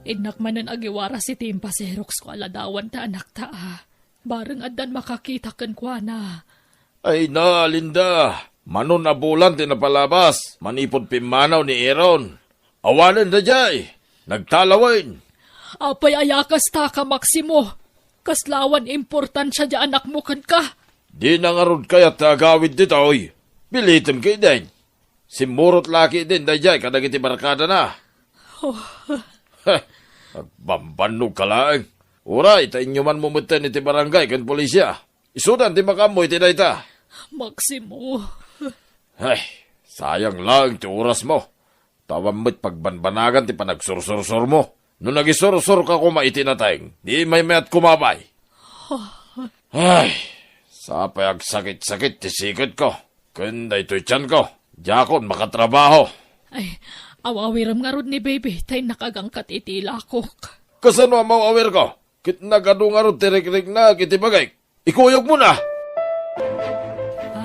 Inak manan agiwara si Timpa Xerox ko aladawan ta anak ta Bareng adan makakita kan kwa na. Ay na, Linda. Manon na bulan tinapalabas. Manipod pimanaw ni Aaron. Awanan na jay. Nagtalawin. Apay ayakas ta ka Maximo. Kaslawan importansya dya anak mo kan ka. Di na nga ron kaya tagawid dito, oy. Bilitim kayo din. Simurot laki din, dayjay, kadagiti barkada na. Bambanog ka lang. Uray, tainyo man mumutin iti barangay kan polisya. Isudan, di makamoy, tinayta. Maximo. Ay, sayang lang ti oras mo. Tawam mo't pagbanbanagan ti panagsursur mo. Nung nagisursur ka kumaitinatayng, di may mayat kumabay. Ay, sa payag sakit-sakit ti sikot ko. Kanda ito'y tiyan ko. Diyakon makatrabaho. Ay, awawiram nga ron ni baby. Tay nakagangkat iti lakok. Kasano ang mawawir ko? Kit nagadunga ron tirik-rik na kiti bagay. Ikuyog mo na.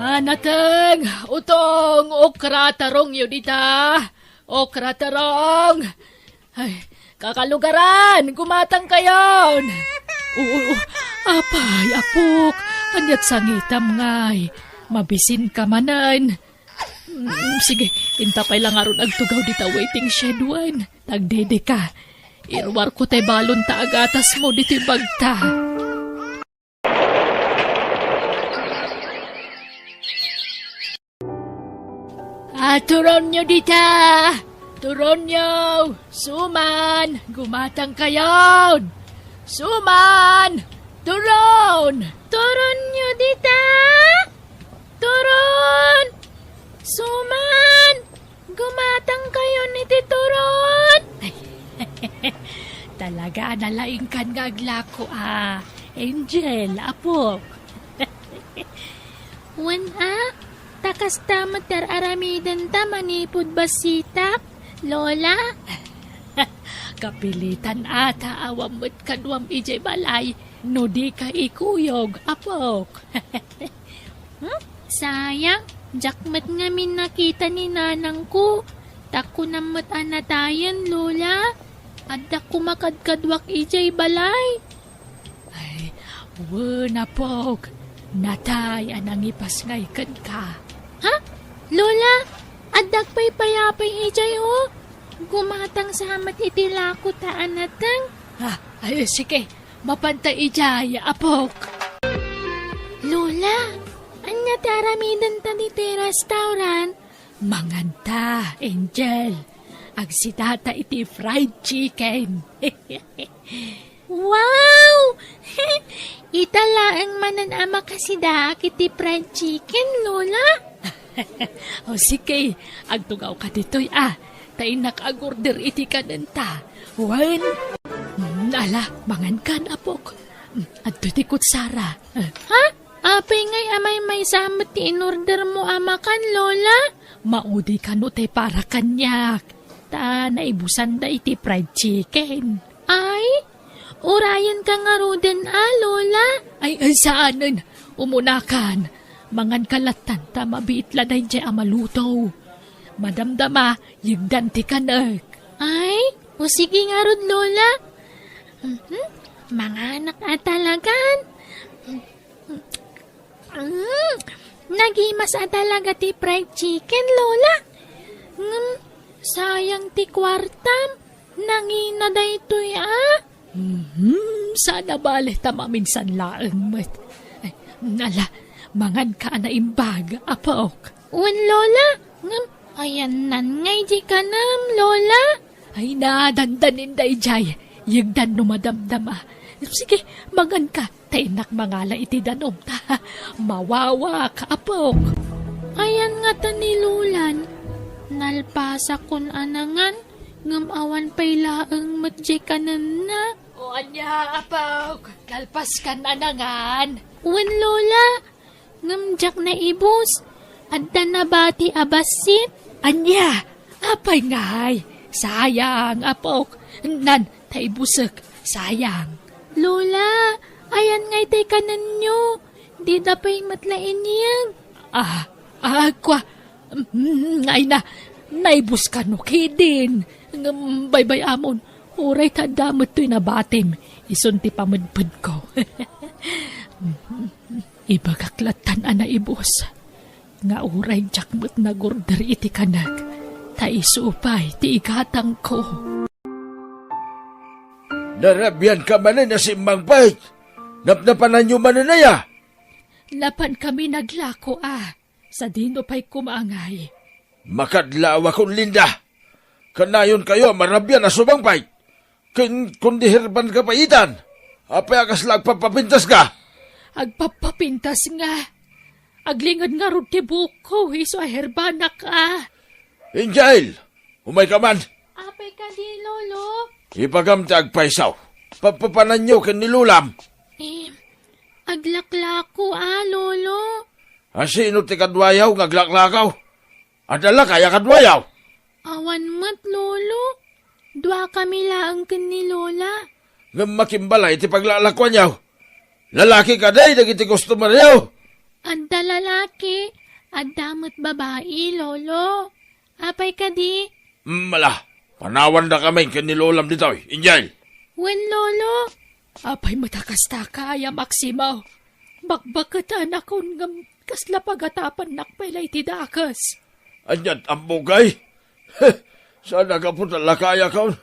Nateng, utong, okra tarong yun dita. Okra tarong. Ay, kakalugaran, gumatang kayon. Apay, apok, anyat sangitam ngay. Mabisin ka manan. Sige, intapay lang aron agtugaw dita waiting shed one. Tagdede ka. Irwar ko tay balon ta agatas mo dito bagta. Turon nyo dita! Turon nyo! Suman! Gumatang kayon! Suman! Turon! Turon nyo dita! Turon! Suman! Gumatang kayo ni Turon! Talaga nalaing kan gaglako Angel, apok. Wen takas ta matararamidan ta manipod basita, Lola? Kapilitan ata awam mo't kadwam ijay balay, no di ka ikuyog, apok. Sayang, jakmat nga min nakita ni nanang ko. Tako namot anatayan, Lola. Adda kumakadkadwak ijay balay. Ay, wala apok. Natay anang ipasngay kan ka. Ha? Lola, adak pa'y payapay ijay ho. Gumatang sa hamat itilako taan natang. Ay, sige, mapantay ijay, apok. Lola, anya taramidan ta dito restaurant? Manganta, Angel. Agsidata iti fried chicken. Wow! Italaang manan ama kasida iti fried chicken, Lola. O sige, agtugaw ka dito'y tayo nakagorder iti kananta. Wan, ala, mangan kan apok. At tutikot Sara. Ha? Apay ngay amay may samot ti in-order mo ama kan, Lola? Maudi ka no tay para kanyak. Ta naibusan da iti fried chicken. Ay, urayan ka nga roden Lola. Ay, saanan? Umunakan. Mangan kalatan ta mabiit lanay di amaluto. Madamdama, yigdan ti kanak. Ay, o sige nga rod, Lola. Mga anak talagan. Nagimas talaga ti fried chicken, Lola. Sayang ti kwartam. Nangina da ito'y Sana bale tama minsan laeng met. Ay, nala, mangan ka na imbag, apok. Wan, Lola. Ayan nan ngay di ka nam, Lola. Ay na, dandanin day jay. Yagdan no madamdama. Sige, mangan ka. Tainak mangala iti danom ta. Mawawa ka, apok. Ayan nga ta ni Lulan. Nalpasa kun anangan. Ngamawan pa'y laeng matjay ka na. O anya, apok. Kalpas ka na nangan. Wan, Lola. Ngamjak na ibus. Adda na bati abasit. Anya, apay ngay. Sayang, apok. Nan, taibusek. Sayang. Lola, ayan ngay tay kanan nyo. Di da pa'y matlain yan. Kwa. Ngay na. naibus ka no kidin. Baybay amon, uray tadamot to'y nabatim. Isunti pamadpad ko. Ibagaklatan ana ibus. Nga uray jakmut na gurder iti kanag. Taisupay ti igatang ko. Narabyan ka man na si Mang Pait. Napnapanan nyo man na ya. Lapan kami naglako sa dino pa'y kumangay. Makadlawa kong Linda. Kanayon kayo marabyan na subang Pait. Kundi herban ka paitan. Apay akas lang papapintas ka. Agpapapintas nga. Aglingad nga ron ti buko, iso aherbanak Angel, umay ka man. Apay ka di, Lolo. Ipagamtag paisaw. Papapanan nyo kanilulam. Aglaklako, Lolo. Sino ti kadwayaw ngaglaklakaw? Adala kaya kadwayaw. Awan mat, Lolo. Dua kami laang ken ni Lola. Ngamakimbala iti paglalakwan yaw. Lalaki ka day, nagiti customer yaw. Adda lalaki. Adamot babae, Lolo. Apay ka di. Mala, panawan na kami kanilulam dito, Angel. Wen, Lolo. Apay matakas-taka, ya Maximaw. Bakbakatan akong kasla pagatapan nakpilay ti dakas. Anyat ang bugay. Sana kapunta lakaya kaon.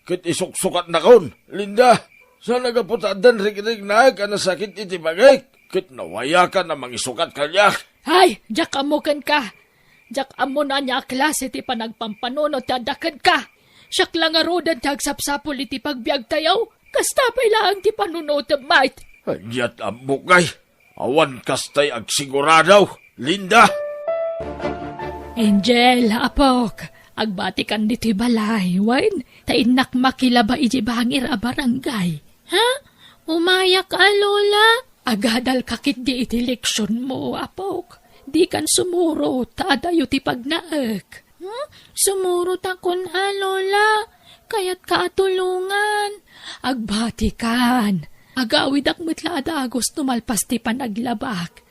Kit isuksukat na kaon. Linda, sana kapunta dan rig-rig na ka na sakit iti bagay. Kit nawaya ka na mangisukat kanyak. Hay, jak amukan ka. Jak amo na niya klase ti panagpampanono tadakad ka. Siyak lang arodan tagsapsapol iti pagbiag tayaw. Kastapay lang ti panunotab mait. Anyat ang bugay. Awan kastay agsiguradaw. Linda. Angel, apok. Agbatikan dito'y balay. Wain, tainak makilaba iji bangir a barangay. Ha? Umayak ka, Lola? Agadal kakit di iti leksyon mo, apok. Di kan sumuro, taadayo ti pagnaek. Sumurot akon, Lola. Kaya't kaatulungan. Agbatikan. Agawid akmitla adagos tumalpas ti panaglabak.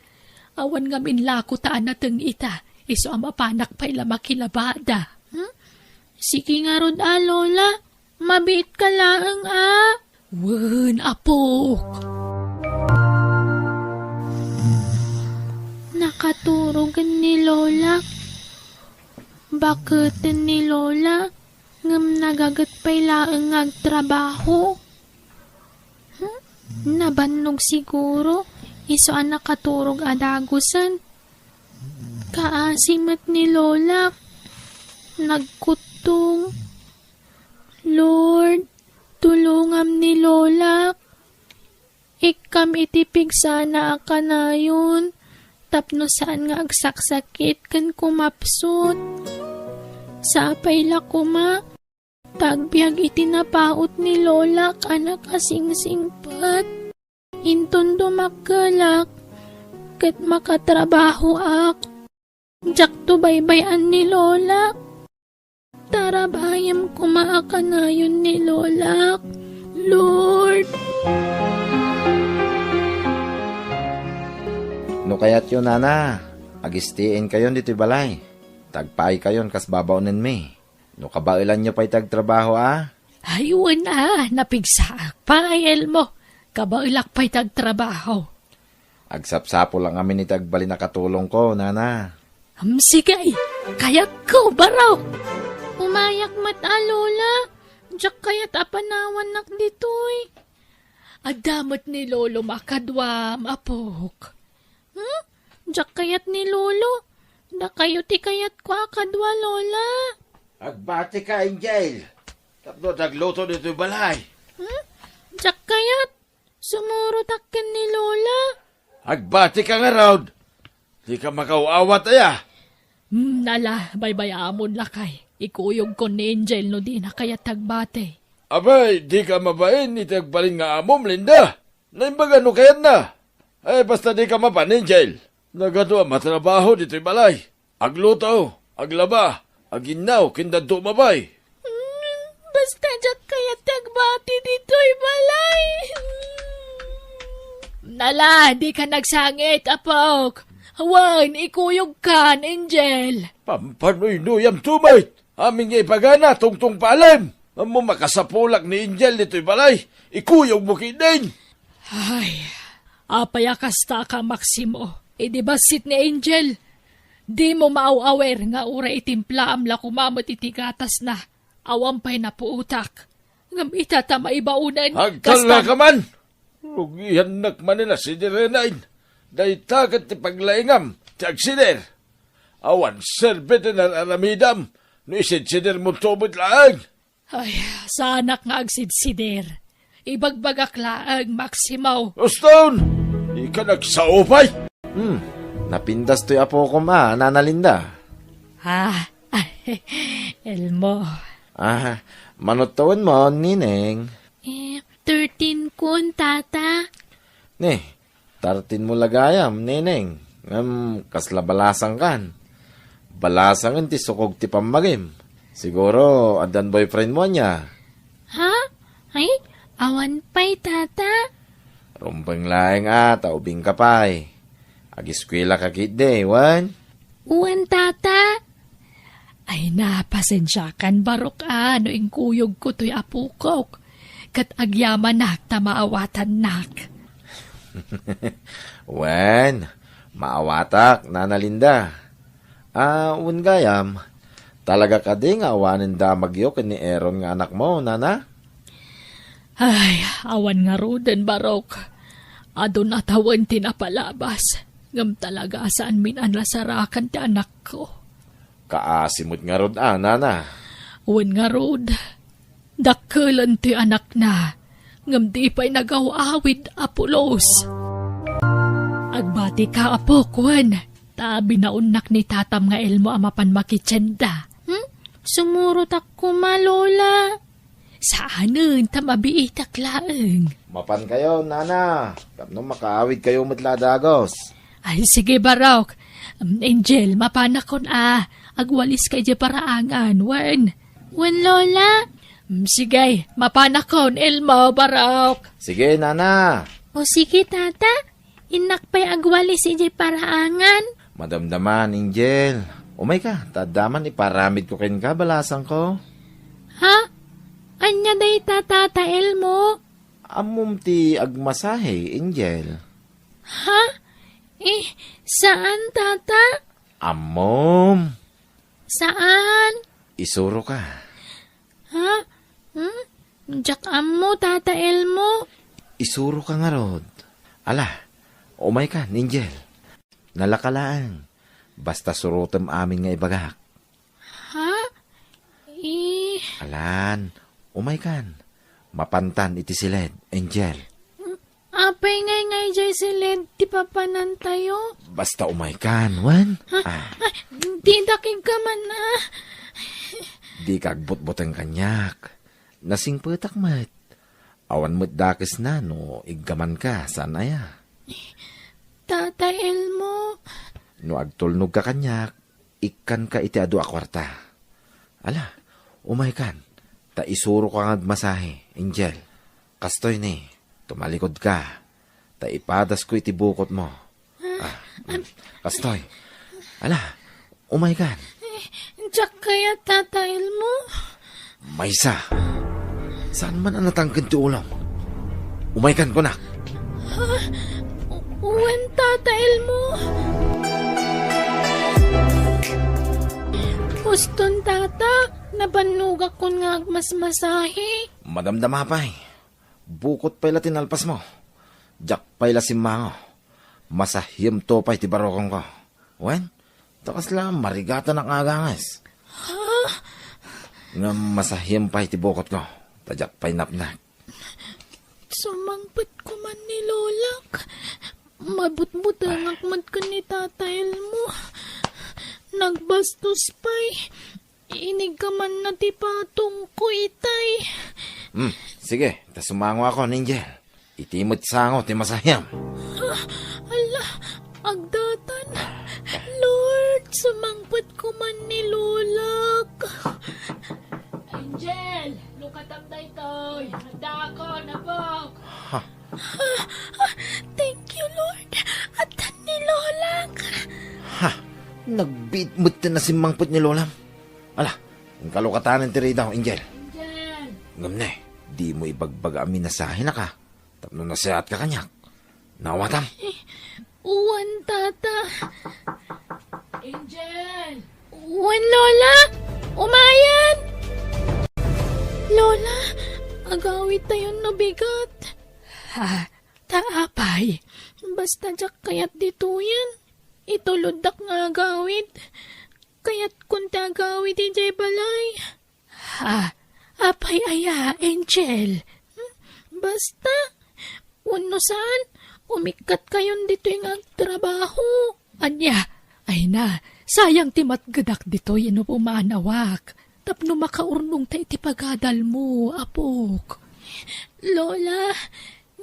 Awan nga minlako taan nateng ita. Iso ang mapanak pa'y lamakilabada. Sige nga rod, Lola. Mabit ka lang, Wen, apok. Nakaturog ni Lola. Bakit ni Lola? Ngam nagagat pa'y laang agtrabaho. Nabannog siguro. Iso ang nakaturog adagusan. Kaasimat ni Lola. Nagkutong. Lord, tulungam ni Lola. Ikam itipig sana akanayon. Tapno saan nga agsaksakit kan kumapsot. Sapay la kuma. Tagbiag itinapaot ni Lola anak asingsingpat. Inton dumakalak. Kat makatrabaho ak. Jak to baybayan ni Lola. Tarabayam kumaakanayon ni Lola. Lord. No kayat yun, Nana. Agistiin kayon dito balay. Tagpaay kayon kas babaunin mi. No kabailan nyo pa'y tagtrabaho, Ayun napigsaak. Pangayel mo. Kabailak pa'y tagtrabaho. Agsapsapo lang kami ni tagbali na katulong ko, Nana. Sigay, kayat ko baraw. Umayak mat, Lola. Jak kayat apanawan nak ditoy. Adamat ni Lolo makadwam, apok. Jak kayat ni Lolo. Da kayo ti kayat ko akadwa, Lola. Agbati ka, Angel. Tapno tagluto dito balay. Jak kayat. Sumurot akin ni Lola. Agbati ka nga, Rod. Di ka makauawat, Nala, baybayamon lakay. Ikuyog ko ni Angel no di na kaya tagbate. Abay, di ka mabain ni tagbalin nga amom, Linda. Naimbaga no kayat na. Ay, basta di ka mapan, Angel. Nagato ang matrabaho dito'y balay. Agluto, aglaba, aginaw, kindadto mabay. Basta jak kaya tagbati dito'y balay. Nala, di ka nagsangit, apok. Wan, ikuyog kan, Angel. Pampanoy nuyam tumait. Aming nga ipagana, tungtong paalim. Amo makasapulak ni Angel dito'y balay. Ikuyog mo kinin. Ay, apayakasta ka, Maximo. Idibasit ni Angel. Di mo maaw-awer nga ura itimpla amla kumamot itigatas na. Awampay na puutak. Ngam itata maibaunan. Hagkala ka man. Rugihan nakmanila si Direnain. Dahil takat ti paglaingam, ti agsider. Awan, serbete na aramidam. No isidsider mo tubot laang. Ay, sanak nga agsidsider. Ibagbagak laang, Maximo. Oston, ika nagsaupay. Napindas to'y apo ko Nana Linda. Ah, Elmo. Manutawan mo, Nineng. 13 kun, tata. Ne, tartin mo lagayam, Nineng. Kasla balasang kan. Balasang ti sukog ti pamagim. Siguro, adan boyfriend mo niya. Ha? Ay, awan pa'y, tata. Rumpang laing taubing kapay. Agiskwela ka kitde, wan? Uwan, tata. Ay napasensyakan barok no ingkuyog ko to'y apukok. Kat agyaman nak ta maawatan nak. Wan, maawatak, Nana Linda. Un gayam, talaga ka ding awanin damagyo ni Aaron nga anak mo, Nana? Ay, awan nga ruden barok. Adon atawan tinapalabas. Ngam talaga saan minan lasarakan ti anak ko. Kaasimot nga rod, Nana. Uwan nga rod. Dakkelan ti anak na. Ngam di pa'y nagawawid apulos. Agbati ka apo, Kwan. Tabi na unak ni tatam nga Elmo amapan makitsenda. Sumurot ako, Lola. Saanen tamabiitak laeng. Mapan kayo, Nana. Kapno makaawid kayo matladagos. Ay, sige barok. Angel, mapanakon agwalis kay di paraangan, wen. Wan, Lola. Sige, mapanakon, Elmo, barok. Sige, Nana. O sige, tata. Inak pa'y agwali si Jay paraangan. Madamdaman, Angel. Umay ka, tadaman iparamid ko kin ka, balasang ko. Ha? Anya day tata Elmo? Amum ti agmasahe, Angel. Ha? Saan, tata? Amom. Saan? Isuro ka. Ha? Jack mo, tata Elmo. Isuro ka nga rod. Ala, umay ka, Angel. Nalakalaan. Basta surutem amin nga ibagak. Ha? Alan, umay kan. Mapantan iti silid, Angel. Apay ngay jay silid, ti papanan tayo. Basta umay kan, wan. Di dakig ka man na. Di kagbot-boteng kanyak. Nasing petak mat. Awan mo't dakis na no, iggaman ka, sanaya. Tata Elmo. No agtulnog ka kanyak, ikan ka iti adu akwarta. Ala, umay kan. Ta isuro ka nga masahe, Angel. Kastoy ni, tumalikod ka. Ta ipadas ko iti bukot mo. Kastoy. Ala, umay kan. Jack kaya tata Elmo? Maysa. Saan man ang natangkin ti ulam? Umay kan ko na. Uwan tata Elmo. Uston tata, nabanugak ko nga mas masahe. Madamdama pa'y. Bukot pa'y la tinalpas mo. Jak pa'y la simango. Masahim to pa'y ti barokong ko. Wen, takas lang marigata ng agangas. Nga masahim pa'y ti bukot ko. Tajak pa'y napnak. Sumangpit ko man ni Lolak. Mabut-butangak man ka ni Tata Elmo. Nagbastos pa'y. Inig ka man na ti patong ko itay. Sige, tasumango ako, Angel. Itimot sango ti masahim. Ala, agdatan. Lord, sumangpit ko man ni Lolak. Angel, lukatam da ito'y. Handa ako, nabok. Thank you, Lord. At ni Lolak. Nagbitmut na si mangpot ni Lola. Ala, ang kalukatanan ti daw, Angel. Ngam na di mo ibagbaga amin na sahin na ka. Tapno na siya at kakanyak. Nawatam. Uwan, tata. Angel! Uwan, Lola. Umayan. Lola, agawit tayo na bigat. Ha, taapay. Basta jak kayat dito yan. Ituludak nga agawit. Kayat kunta agawit ijay balay. Ha, apay aya, Angel. Basta, uno saan, umikat kayon dito yung agtrabaho. Anya, ay na, sayang ti matgadak dito yun pumanawak. Tapno makaurnong ta iti pagadal mo, apok. Lola,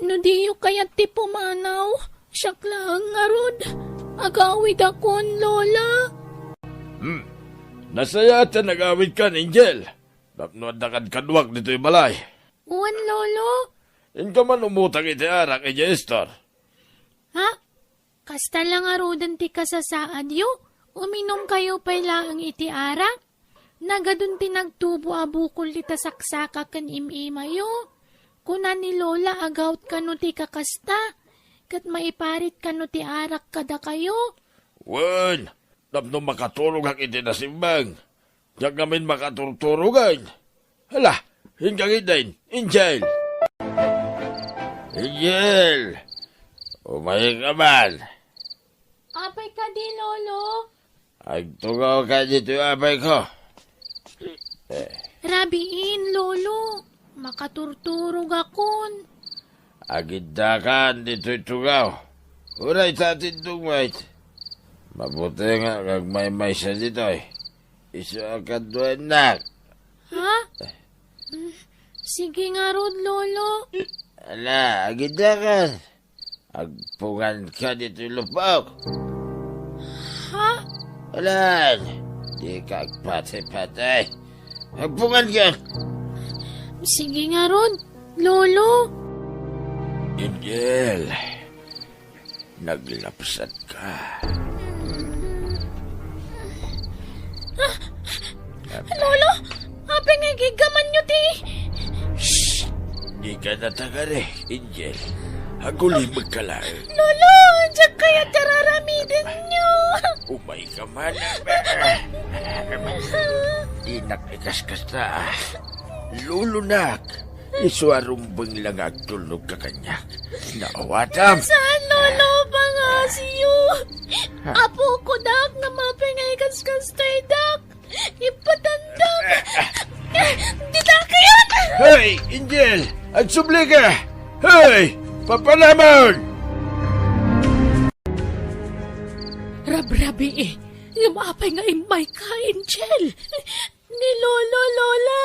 no diyo kayat ti pumanaw, siyak lang nga rod. Agawid akon, Lola. Nasaya at nag-awit ka, Angel. Tapno at nakadkadwak dito yung balay. Uwan, Lolo. In ka man umutang iti arak, Esther. Ha? Kasta lang arudan ti kasasaan yo. Uminom kayo pala ang iti ara. Nagadun ti nagtubo abukol ti tasaksaka kan imima yo. Kuna ni Lola agawt kano ti kakasta. Kat maiparit kano ti arak kada kayo. Wan, tapno makaturog ang iti nasimbang. Diyak namin makaturturugan. Hala, hinggang din, Angel. Angel! Umayin ka man. Apay ka di, Lolo. Agtugaw ka dito, abay ko. Rabiin, Lolo. Makaturturog akon. Agindakan dito'y tugaw. Uray sa atin tungwait. Mabuti nga kagmay-may siya dito'y. Isa agad doon nak. Ha? Sige nga rod, Lolo. Ala, agindakan. Agpungan ka dito'y lupaw. Ha? Alan, di ka agpatay-patay. Agpungan ka. Sige nga rod, Lolo. Angel, naglapsat ka. Lolo, apay nga gigaman nyo ti. Shh! Di ka natagari, Angel. Hagulimag ka lang. Lolo, diyan kaya tararamidin nyo. Umay ka man. Inak-ikas na. Lulunak. Isuarumbang lang agtulog ka kanyak. Naawatam. Saan, Lolo, pangasiyo? Apo ko, dak, na mapingay kaskas tayo, dak. Ipatandak. Di dak yan. Hey, Angel! Agsubli ka! Hey! Papalamon! Rabrabi eh, lumapay nga imay ka, Angel. Ni Lolo, Lola.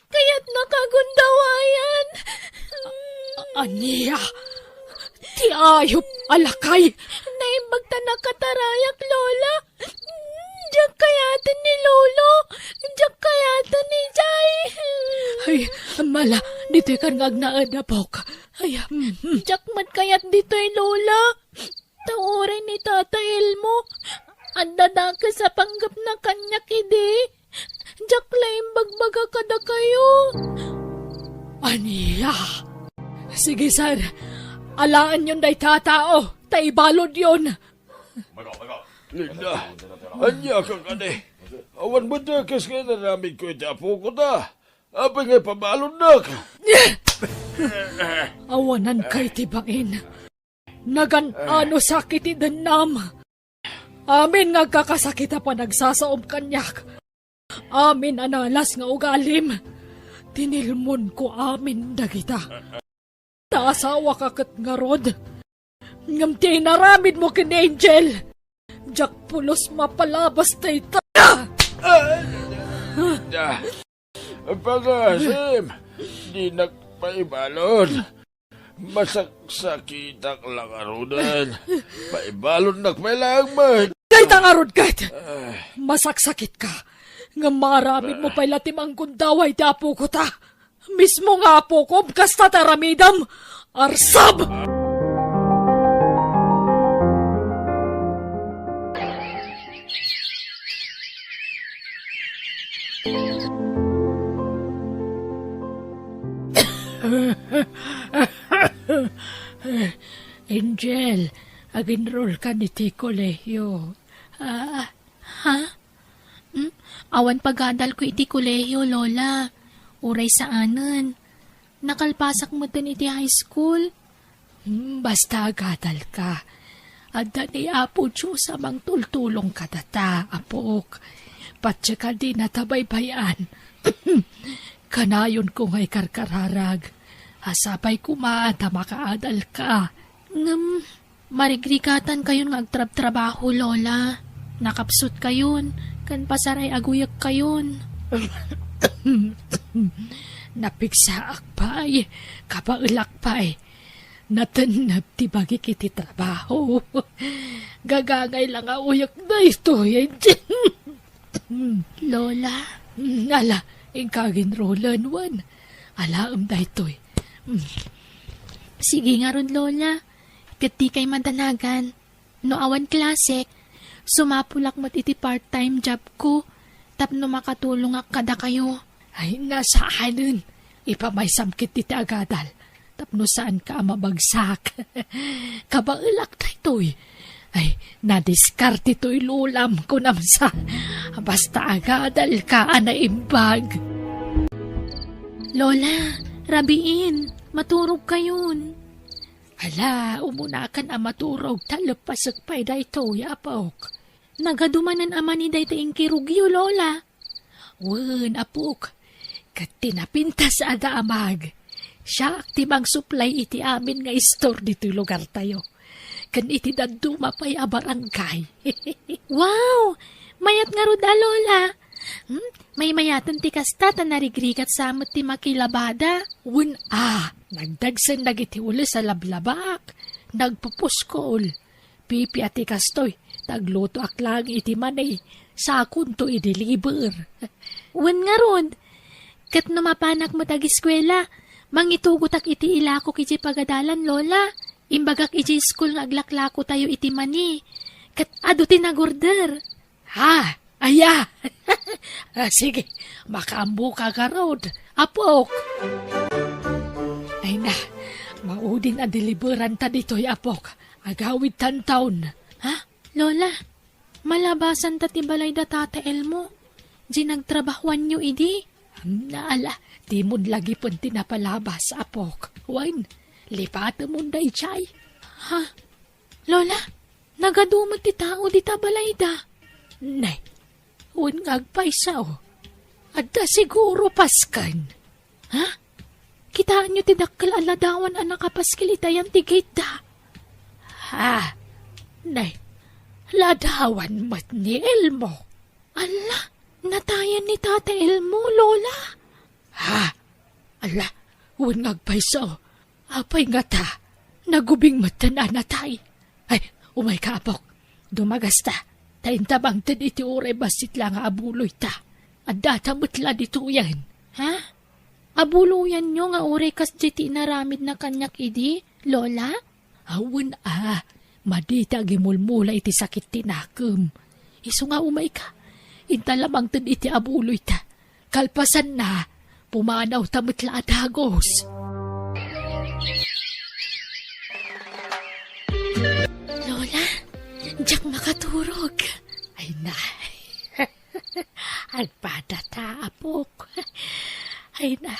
Kaya't nakagundawayan. Aniya, ti ayop alakay. Naimbag ta nakatarayak, Lola. Diyak kayatan ni Lolo. Diyak kayatan ni Jay. Ay, mala, dito'y karngag na adapok. Ay, Diyak mat kayat dito'y Lola. Tauray ni Tata Elmo. Ang dadaka sa panggap na kanya kidi. Diyak laing bagbaga kada kayo. aniya. Sige, sir. Alaan yun day tatao. Taibalod yun. Linda, anya ka kani. Awan mo na kas nga naramid ko iti apo ko na. Apa nga pabalon na ka. Awanan kay tibain. Nagan-ano sakit idanam. Amin nga kakasakita pa nagsasaom kanyak. Amin analas nga ugalim. Tinilmon ko amin dagita. Taasawa kakat nga rod. Ngam tinaramid mo kin Angel. Jak pulos mapalabas tay ta. Pagasim, di nagpaibalon. Masaksakitak lang arunan. Paibalon nagpailang man. Kahit ang arod kahit. Masaksakit ka. Nga maramid mo pala timang kundaway di apo ko ta. Mismo nga apo ko, kasta taramidam. Arsab! Angel, ag-enroll ka ni Kolehiyo. Ha? Awan pagadal ko iti kolehiyo, Lola. Uray sa anan. Nakalpasak mo din iti high school. Basta agadal ka. Adda ni Apo Diyos amang tultulong ka data, Apok. Patya ka di natabaybayan. Kanayon ko ngay karkararag. Asabay kumaata makaadal ka. Marigrikatan kayon nga agtrab-trabaho, Lola. Nakapsut kayon. Kan pasaray aguyak kayon. Napigsaak pa ay, kapailak pa ay. Natanap ti bagi kiti trabaho. Gagangay lang uyak na ito. Lola, Ala, ikagin rolan wan. Alaam na ito. sige nga ron, Lola. Kati kay madanagan. No awan klase, sumapulak mo't iti part-time job ko. Tapno makatulong ak kada kayo. Ay, nasa anin. Ipamay-samkit ti agadal. Tapno saan ka mabagsak. Kabailak na ito'y. Ay, nadiskarte ito'y lulam ko namsa. Basta agadal ka na imbag. Lola, rabiin. Maturog kayon. Ala, umunakan ang maturog. Talapasag pa'y da ito'y apok. Nagadumanan ama ni dayta kirugyo, Lola. Wen, apok. Kat tinapintas ada amag. Siya aktibang supply iti amin nga store dito lugar tayo. Kan iti daduma pa'y abarangkay. Wow! Mayat nga ruda, Lola. May mayatan ti kasta ta narigrigat samot ti makilabada. Wen, nagdagsan nagiti uli sa lablabak. Nagpupuskol. Pipi ati kastoy. Tagluto aklang iti manay. Sakun to i-deliver. Wen nga rod. Kat numapanak mo tag-eskwela. Mangitugot ak iti ilako kiti pagadalan, Lola. Imbagak iti school nga aglaklako tayo iti mani. Kat ado tinagorder. Aya! Sige, makaambo ka karod. Apok! Ay na, maudin ang deliveran ta dito'y apok. Agawid tantaon. Lola, malabasan ta ti balay da Tata Elmo. Di nagtrabahuan nyo, idi? Naala, di mo lagi pun tinapalabas, apok. Wain, lipata mo day chay. Lola, nagadumot ti tao di ta balay da. Nay, un ngagpaisaw. Adda siguro paskan. Kitaan nyo ti dakkel aladawan ang nakapaskilitayan ti gate da. Nay, ladawan mat ni Elmo. Ala, natayan ni Tata Elmo, Lola. Ala, un ngagpaisaw. Apay nga ta, nagubing mata na natay. Ay, umay ka, apok. Dumagas ta. Taintabang tin iti ure basit lang abuloy ta. At datamutla dito yan. Abuluyan nyo nga ure kas jiti naramid na kanyak idi, Lola? Awan madita gimulmula iti sakit tinakam. Iso nga umay ka. Intalamang tin iti abuloy ta. Kalpasan na, pumanaw tamutla at hagos. Lola, diyak makaturog. Ay na, agpada ta, apok. Ay na,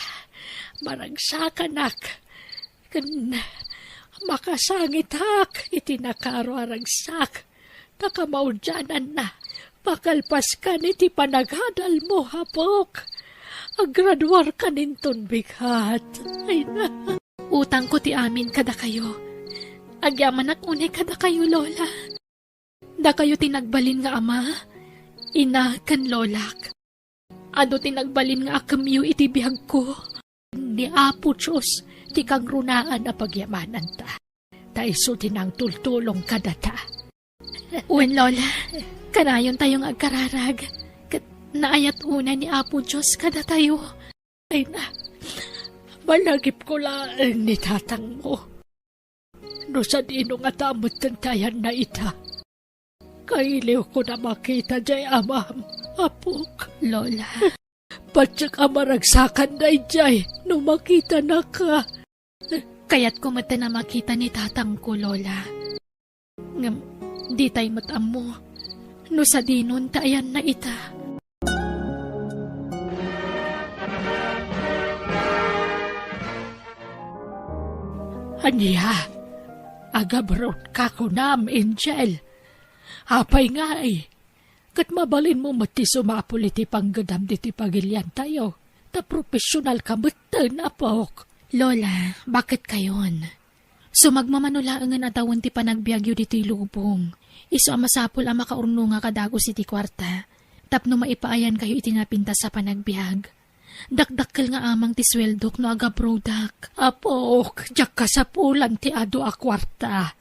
maragsakan ak. Kan makasangitak, itinakaro aragsak. Nakamaudyanan na, pakalpas ka iti panagadal mo, apok. Agradwar ka ninton bighat. Ay na. Utang ko ti amin kada kayo. Agyaman ak unay kada kayo, Lola. Da kayo tinagbalin nga ama, ina kan lolak. Ado tinagbalin nga akamyo iti bihag ko. Ni Apo Diyos, ti kang runaan na pagyamanan ta. Taiso tinang tultulong kadata. Uwen, Lola, kanayon tayong agkararag. Naayat una ni Apo Diyos kada tayo. Ay na, malagip ko lang ni tatang mo. No sa dino nga tamot tantayan na ita. Kailiw ko na makita jay amam, apok. Lola, Patsa ka maragsakan na ijay nung makita na ka. Kaya't kumata na makita ni tatang ko, Lola. Ngam, di tayo matam mo. No sa dinon tayan na ita. Anya, agabrot ka ko nam, Angel. Hapay nga eh. Kat mabalin mo mati sumapul iti panggadam diti pagilyan tayo. Ta profesional ka matan, apok. Lola, bakit kayon? Sumagmamanulaangan atawan ti panagbiagyo diti lubong. Iso amasapul ang makaurno nga kadagos iti kwarta. Tapno maipaayan kayo iti napintas sa panagbiag. Dakdakkel nga amang ti sweldok no aga brodak. Apok, jak kasapulan ti ado a kwarta.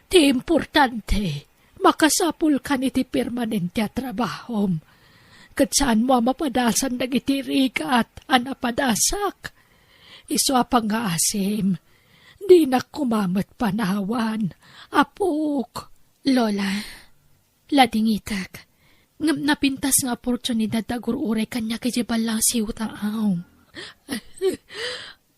Ti importante, makasapul ka ni ti permanente a trabahom. Kat saan mo mapadasan dagiti rikat anapadasak. Iso apang nga asim, di na kumamat panawan. Apok. Lola, ladingitak. Ngam napintas nga oportunidad agur-uray kanya kajibal lang si utaaw.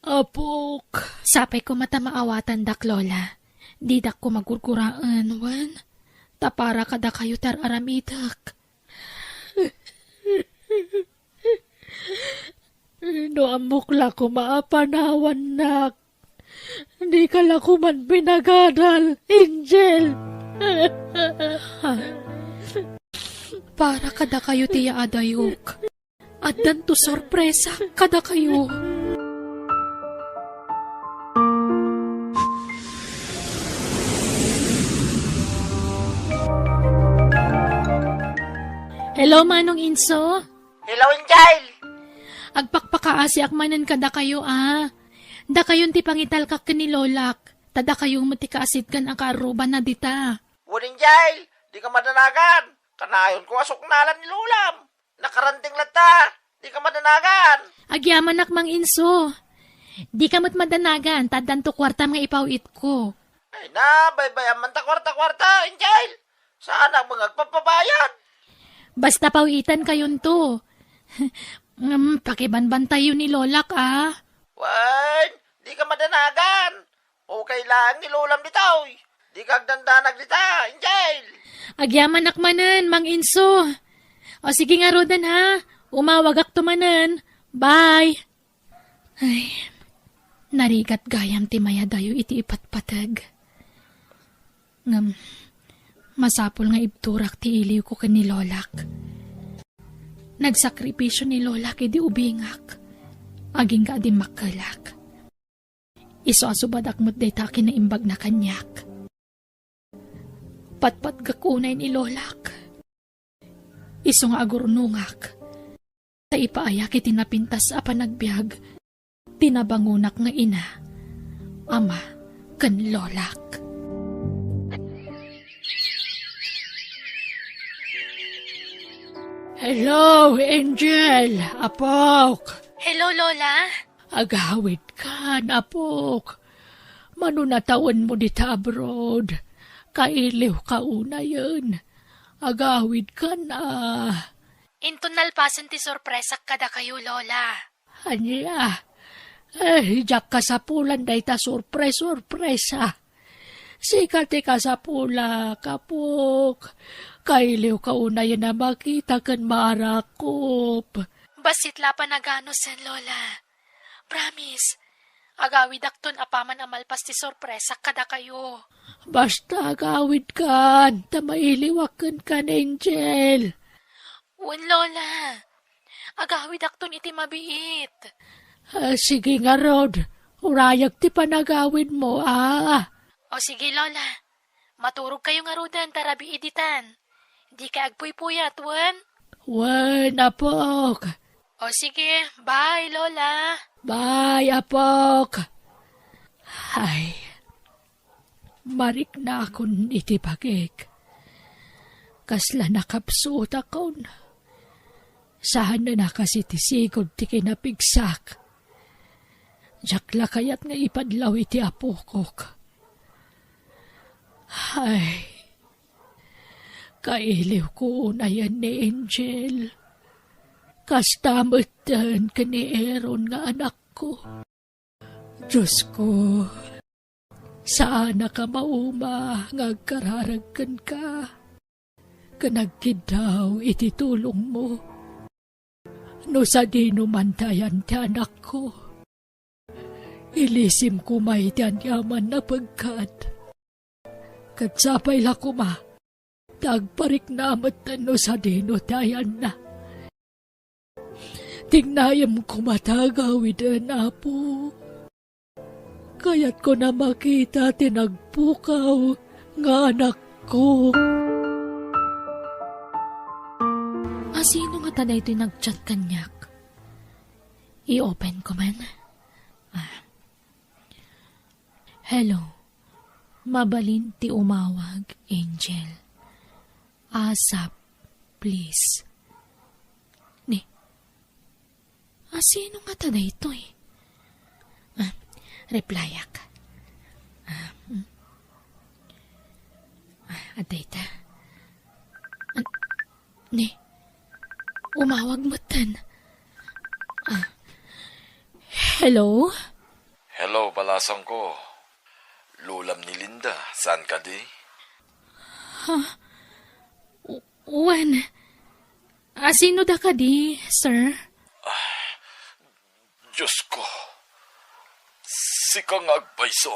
Apok. Sapay ko mata maawatan dak, Lola. Di dak ko magurguraan, wan. Tapara kada kayo tar aramidak. No amukla ko maapanawan nak. Di ka lang kuman binagadal, Angel. Para kada kayo tiya adayok. At danto sorpresa kada kayo. Hello, Manong Inso. Hello, Angel! Agpakpakaasi akmanan kada kayo, ah. Da kayon ti pangital kak ni Lolak. Tada kayo matikaasit kan ang karuban na dita. Wuning Angel, di ka madanagan. Kanayon ko asok nalan ni Lulam. Nakaranting lata, di ka madanagan. Agyaman Mang Inso. Di kamot madanagan, tadanto kwarta nga ipawit ko. Ay na, baybayan man ta kwarta-kwarta, Angel. Sana magpapabayad. Basta pawitan kayon to. Pakibanban tayo ni Lolak, ah. Wan, di ka madanagan. Okay lang ni Lulam ditaw. Di ka agdandanag dita, Angel. Agyaman akmanan, Mang Inso. O sige nga, Rodan, ha. Umawagak tumanan. Bye. Ay, narigat gayam ti maya dayo iti ipatpatag. Ngam, masapol nga ibturak ti iliw ko kan ni Lolak. Nagsakripisyo ni Lolak iti ubingak. Aging ka di makalak. Iso asubadak mo't dayta kinaimbag na kanyak. Patpat gakunay ni Lolak. Iso nga agurnungak. Sa ipaayak iti napintas a panagbiag. Tinabangunak nga ina. Ama kan Lolak. Hello, Angel. Apok. Hello, Lola. Agawid ka, apok. Manunatawan mo dita abroad. Kailiw ka una yun. Agawid ka na. Intunal pasan ti sorpresak kada kayo, Lola. Anya, jak ka sa pulan day ta sorpresa. Sikati ka sa pula, kapok. Kailiw ka una yun na makita kan marakop. Basit la pa nagano sen, Lola. Promise. Agawid akton apaman amalpas ti sorpresa kada kayo. Basta agawid ka, tamailiwakan kan, Angel. Un, Lola. Agawid akton iti mabiit. Sige nga, Rod. Urayag ti panagawid mo, ah. O sige, Lola. Maturog kayo nga rodan, tarabi editan. Di ka agpuy-puyat, wan? Wan, apok. O sige, bye, Lola. Bye, apok. Ay, marik na akong iti bagik. Kasla nakapsuot akon. Saan na kasi ti sigod ti kinapigsak. Jakla kayat nga ipadlaw iti apokok. Ay, kailiw ko na yan ni Angel. Kastamutan ka ni Aaron nga anak ko. Diyos ko, saan ka mauma nga kararagkan ka? Kanagkidaw iti tulong mo. No sa di numantayan ti anak ko. Ilisim ko may tiyan yaman na pagkat. Katsapay la kuma. Tagparik na amatan no sa di no tayan na. Tingnayam ko matagawid ang apo. Kaya't ko na makita tinagpukaw nga anak ko. Sino nga taday ito'y nag-chat kanyak? I-open ko man. Hello. Mabalin ti umawag, Angel. Asap, please. Sino nga taday ito'y? Replyak. Adayta. Umawag mo tan. Hello? Hello, balasang ko. Lulam ni Linda, saan ka di? Juan. Sino da ka di, sir? Diyos ko. Sikang agpaiso.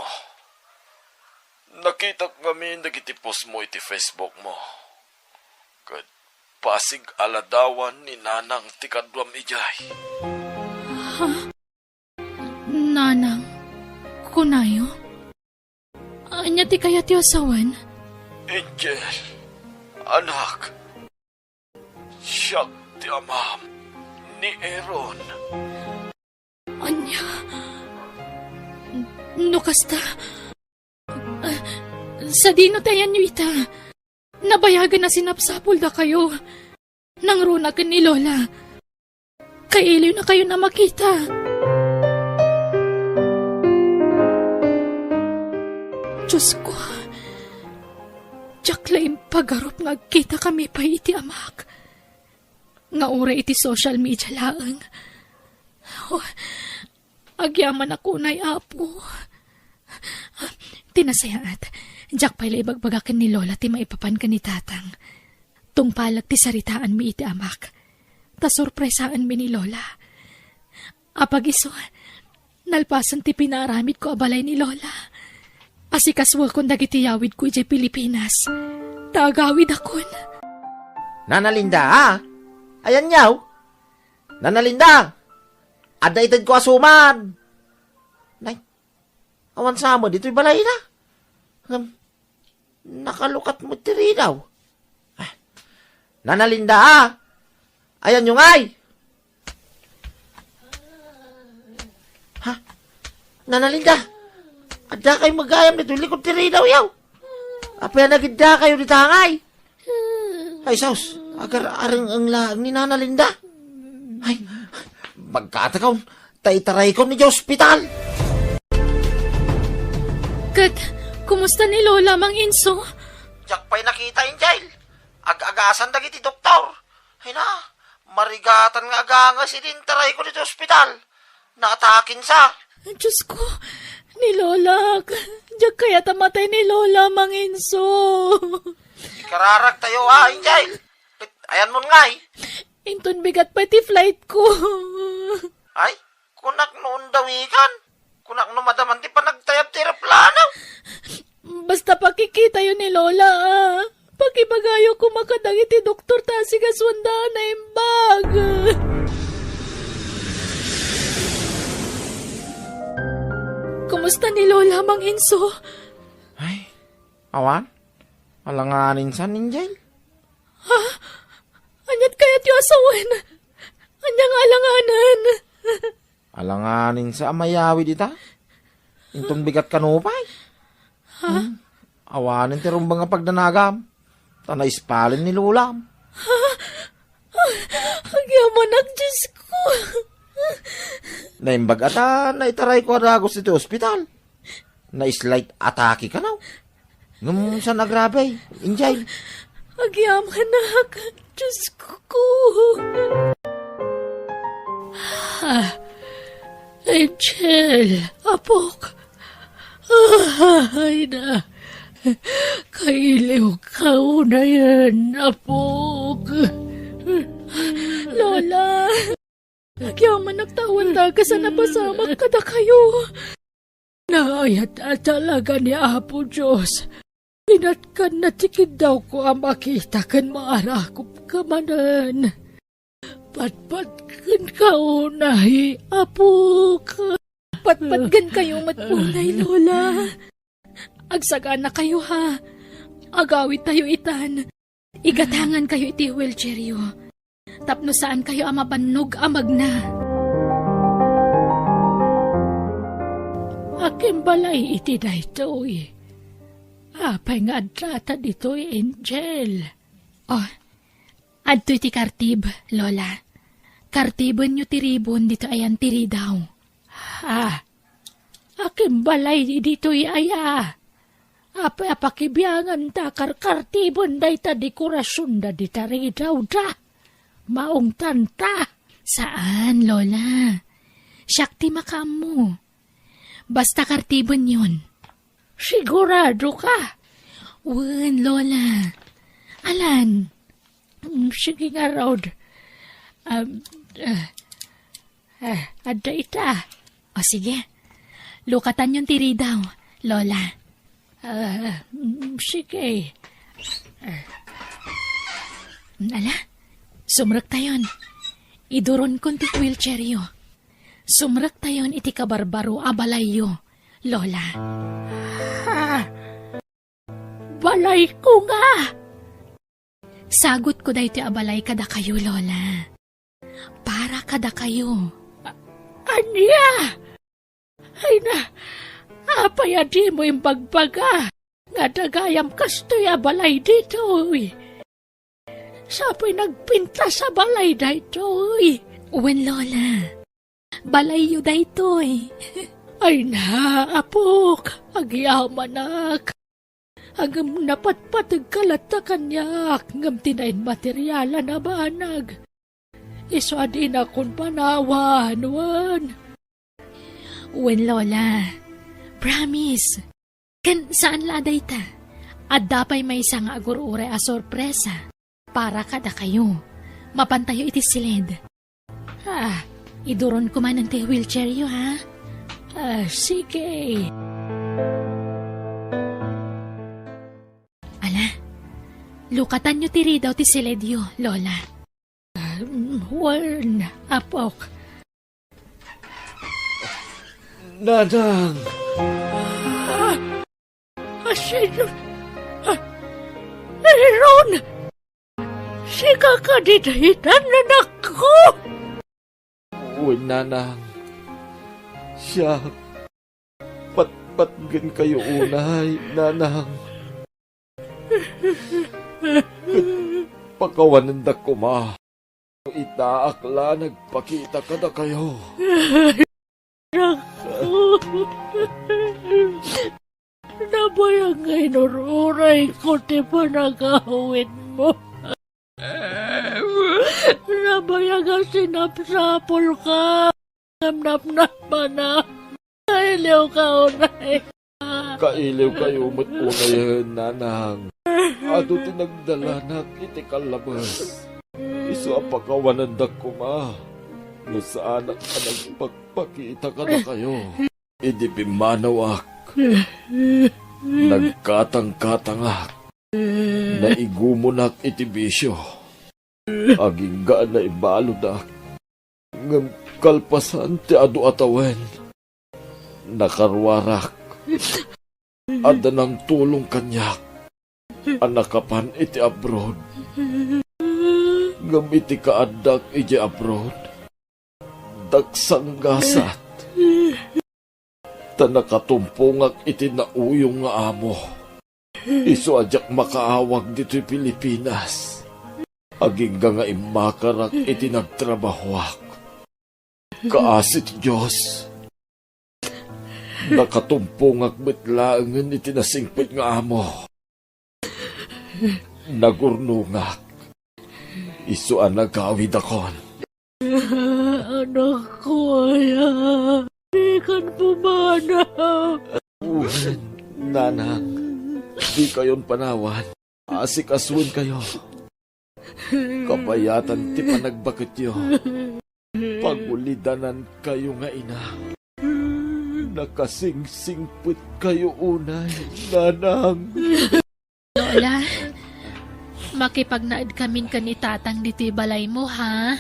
Nakita kami nagitipos mo iti Facebook mo. Kad pasig aladawan ni nanang tikadwam ijay. Nanang, kunayo? Anya ti kaya ti asawan? Angel, anak. Siya ti amam ni Aaron. Anya? No kasta? Sa dino tayan nyo ita. Nabayagan na sinapsapol da kayo. Nang runa ka ni Lola. Kailiw na kayo na makita. Diyos ko. Diyaklaim pagarop nga kita kami pa iti amak. Nga ura iti social media laang. Oh, agyaman ako na'y apo. Tinasayaat. Diyak pa'y ibagbagakan ni Lola ti maipapan ka ni tatang. Tungpalag ti saritaan mi iti amak. Ta sorpresaan mi ni Lola. Apagiso, nalpasan ti pinaramid ko abalay ni Lola. Asikaswa kong dagiti yawid ko iti Pilipinas. Tagawid akon. Nana Linda, ha? Ayan yaw. Nana Linda, adaitad ko asuman. Nay, awan sa mo, dito'y balay na. Nakalukat mo tiri daw. Nana Linda, ha? Ayan yung ay. Ha? Nana Linda, ada kayo magayam nito, likod tiri daw yaw. Apaya nagida kayo di tangay. Ay, saus, agar arang ang laang ni Nana Linda. Ay, magkatakaw, taitaray ko ni hospital. Kat, kumusta ni Lola, Mang Inso? Diyak pa'y nakita yung jail. Ag-agasan dagiti doktor. Ay na, marigatan nga aganga sinintaray ko dito hospital. Naatakin sa. Diyos ko, ni Lola. Diyak kaya tamatay ni Lola, Mang Inso. Ikararag tayo ha, yung jail. Ayan mo nga Inton bigat pa ti flight ko. Ay, kunak noon dawikan. Kunak no madaman ti panagtayap ti aeroplano. Basta pakikita yun ni Lola, ah. Pakibagayo ko makadagi ti doktor tasi kaswandaan na imbag. Kumusta ni Lola, Mang Inso? Ay, awan? Alanganin sa ninjay. Ha? Anyat kayat yung asawan? Anyang alanganan? Alanganin sa amayawi dita. Intong bigat kanupay. Ha? Awanin ti rumbang nga pagdanagam. Tanaispalin ni Lulam. Ha? Agyaman ang Diyos ko. Naimbag ata, naitaray ko adagos iti ospital. Naislight atake ka na. Ngum sa nagrabe, injay. Agyaman ang Diyos ko. Angel, apok. Ay na. Kailiw ka na yan, apok. Lola, yaman nagtawan taga sa napasamak kada kayo. Naayat at talaga ni Apo Diyos. Pinatkan na tikid daw ko ang makita kan maarakop ka manan. Patpatkan ka unay, apok. Patpatgan kayo matunay, Lola. Agsagaan na kayo ha. Agawit tayo itan. Igatangan kayo iti wheelchairyo. Tapno saan kayo ang mabanog amag na. Aking balay iti na ito eh. Apay nga adrata dito Angel. Oh, adto iti kartib, Lola. Kartibon nyo tiribon dito ayan tiri daw. Aking balay dito aya. Apay apakibiyangan ta kartibon da ita dekorasyon da dita rin daw da. Maong tanta. Saan, Lola? Syakti makamu. Basta kartibon yun. Sigurado ka? Wen, Lola. Alan. Sige nga, Rod. Ada ita. O sige. Lukatan yung tiri daw, Lola. Sige. Ala, sumrak tayon. Iduron kon ti wheelchairyo. Sumrak tayon iti kabarbaro abalayyo, Lola. Balay ko nga. Sagot ko dahi ti abalay kada kayo, Lola. Para kada kayo. Anya? Ay na, apay adi mo yung bagbaga. Nga dagayam kastoy abalay dito. Sapay nagpinta sa balay dito. Uwen, Lola. Balayyo daytoy. Ay na, apok, agyaman. Agam napatpatag kalata kanyak, ngam tinayin materyala na banag. Iso adin akong panawan, wan. Uwen, Lola. Promise. Kan saan laday ta? At dapay may isang agurure a sorpresa. Para kada kayo. Mapantayo iti silid. Iduron ko man ang te wheelchairyo, ha? Sige. Ala, lukatan nyo tiri daw ti siledyo, Lola. Wan, apok. Nanang! Sino? Aaron! Si kakadidahitan na nako! Uy, Nanang. Siya. Patpatgan kayo unay, Nanang. Pakawanan da ko, ma. Itaakla, nagpakita ka na kayo. Nabayang ngay nururay ko ti panagawin mo. Nabayang nga sinapsapol ka. Namnap pa na. Kailiw ka unay. Kailiw kayo matunayan, Nanang. Ato tinagdala na iti kalabas. Iso ang pakawanan da ko, ma. No saan ang nagpagpakita ka na kayo. Idi pimanawak. Nagkatang-katangak. Naigumunak iti bisyo. Aging gaan na ibaludak. Ngam kalpasan ti adu atawen. Nakarwarak. Ada ng tulong kanyak. Anakapan iti abroad. Ngam iti kaadak iti abroad. Dagsanggasat. Ta nakatumpungak iti nauyong nga amo. Iso adyak makaawag dito'y Pilipinas. Aging nga imakarak iti nagtrabahwak. Kaasit Diyos. Nakatumpungak bitlaangan iti nasingpit nga amo. Nagurnungak. Iso ang nagawid akon. Anak ko, di kan pumana. Nanang, di kayon panawan. Asikaswin kayo. Kapayatan ti panagbakit yo. Pagulidanan kayo nga ina. Nakasingsingpit kayo unay, nanang. Lola, makipagnaid kamin ka ni tatang diti balay mo, ha?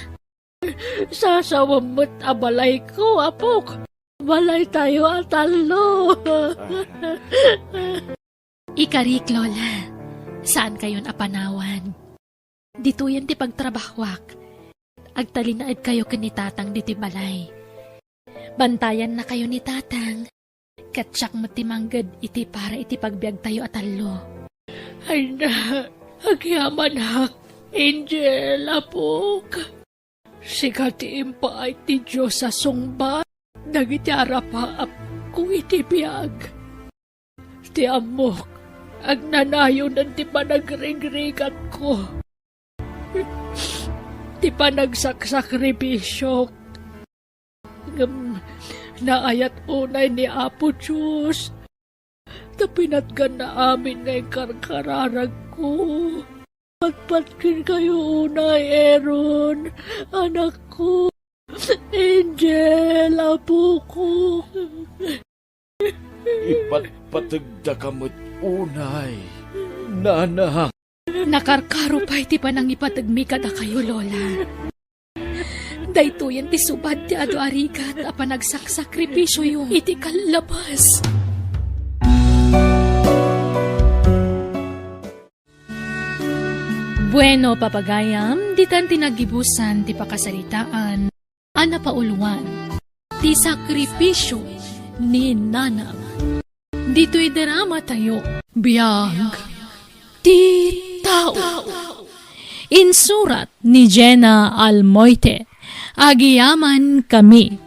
Sasawamot abalay ko, apok. Balay tayo atalo. Ikarik, Lola. Saan kayon apanawan? Dito yan ti pagtrabahwak. Agtalinaid kayo ka ni tatang diti balay. Bantayan na kayo ni tatang. Katsak mo ti manggad iti para iti pagbiag tayo atalo. Ay na, agyaman hak. Angel, apok. Sigati impa ay ti Diyos sa sungba. Dagiti arapaap kung iti biyag. Ti amok, agnanayon ng ti panagrigrigat ko. Ti panagsaksakribisyo. Naayat unay ni Apo Diyos. Tapinatgan na amin ngay karkararag ko. Patpatkin kayo unay, Aaron, anak ko. Angel, apo ko. Ipatpatagda kamot unay, nanang. Nakarkaro pa iti panang ipatagmi kada kayo, Lola. Dayto yan ti subad ti ado arigat a panagsakripisyo yung iti kalabas. Bueno, papagayam, ditan tinagibusan ti pakasaritaan, anapauluan, ti sakripisyo ni nanang. Dito'y drama tayo, biyag, ti tao. Insurat ni Jenna Almoite, agiyaman kami.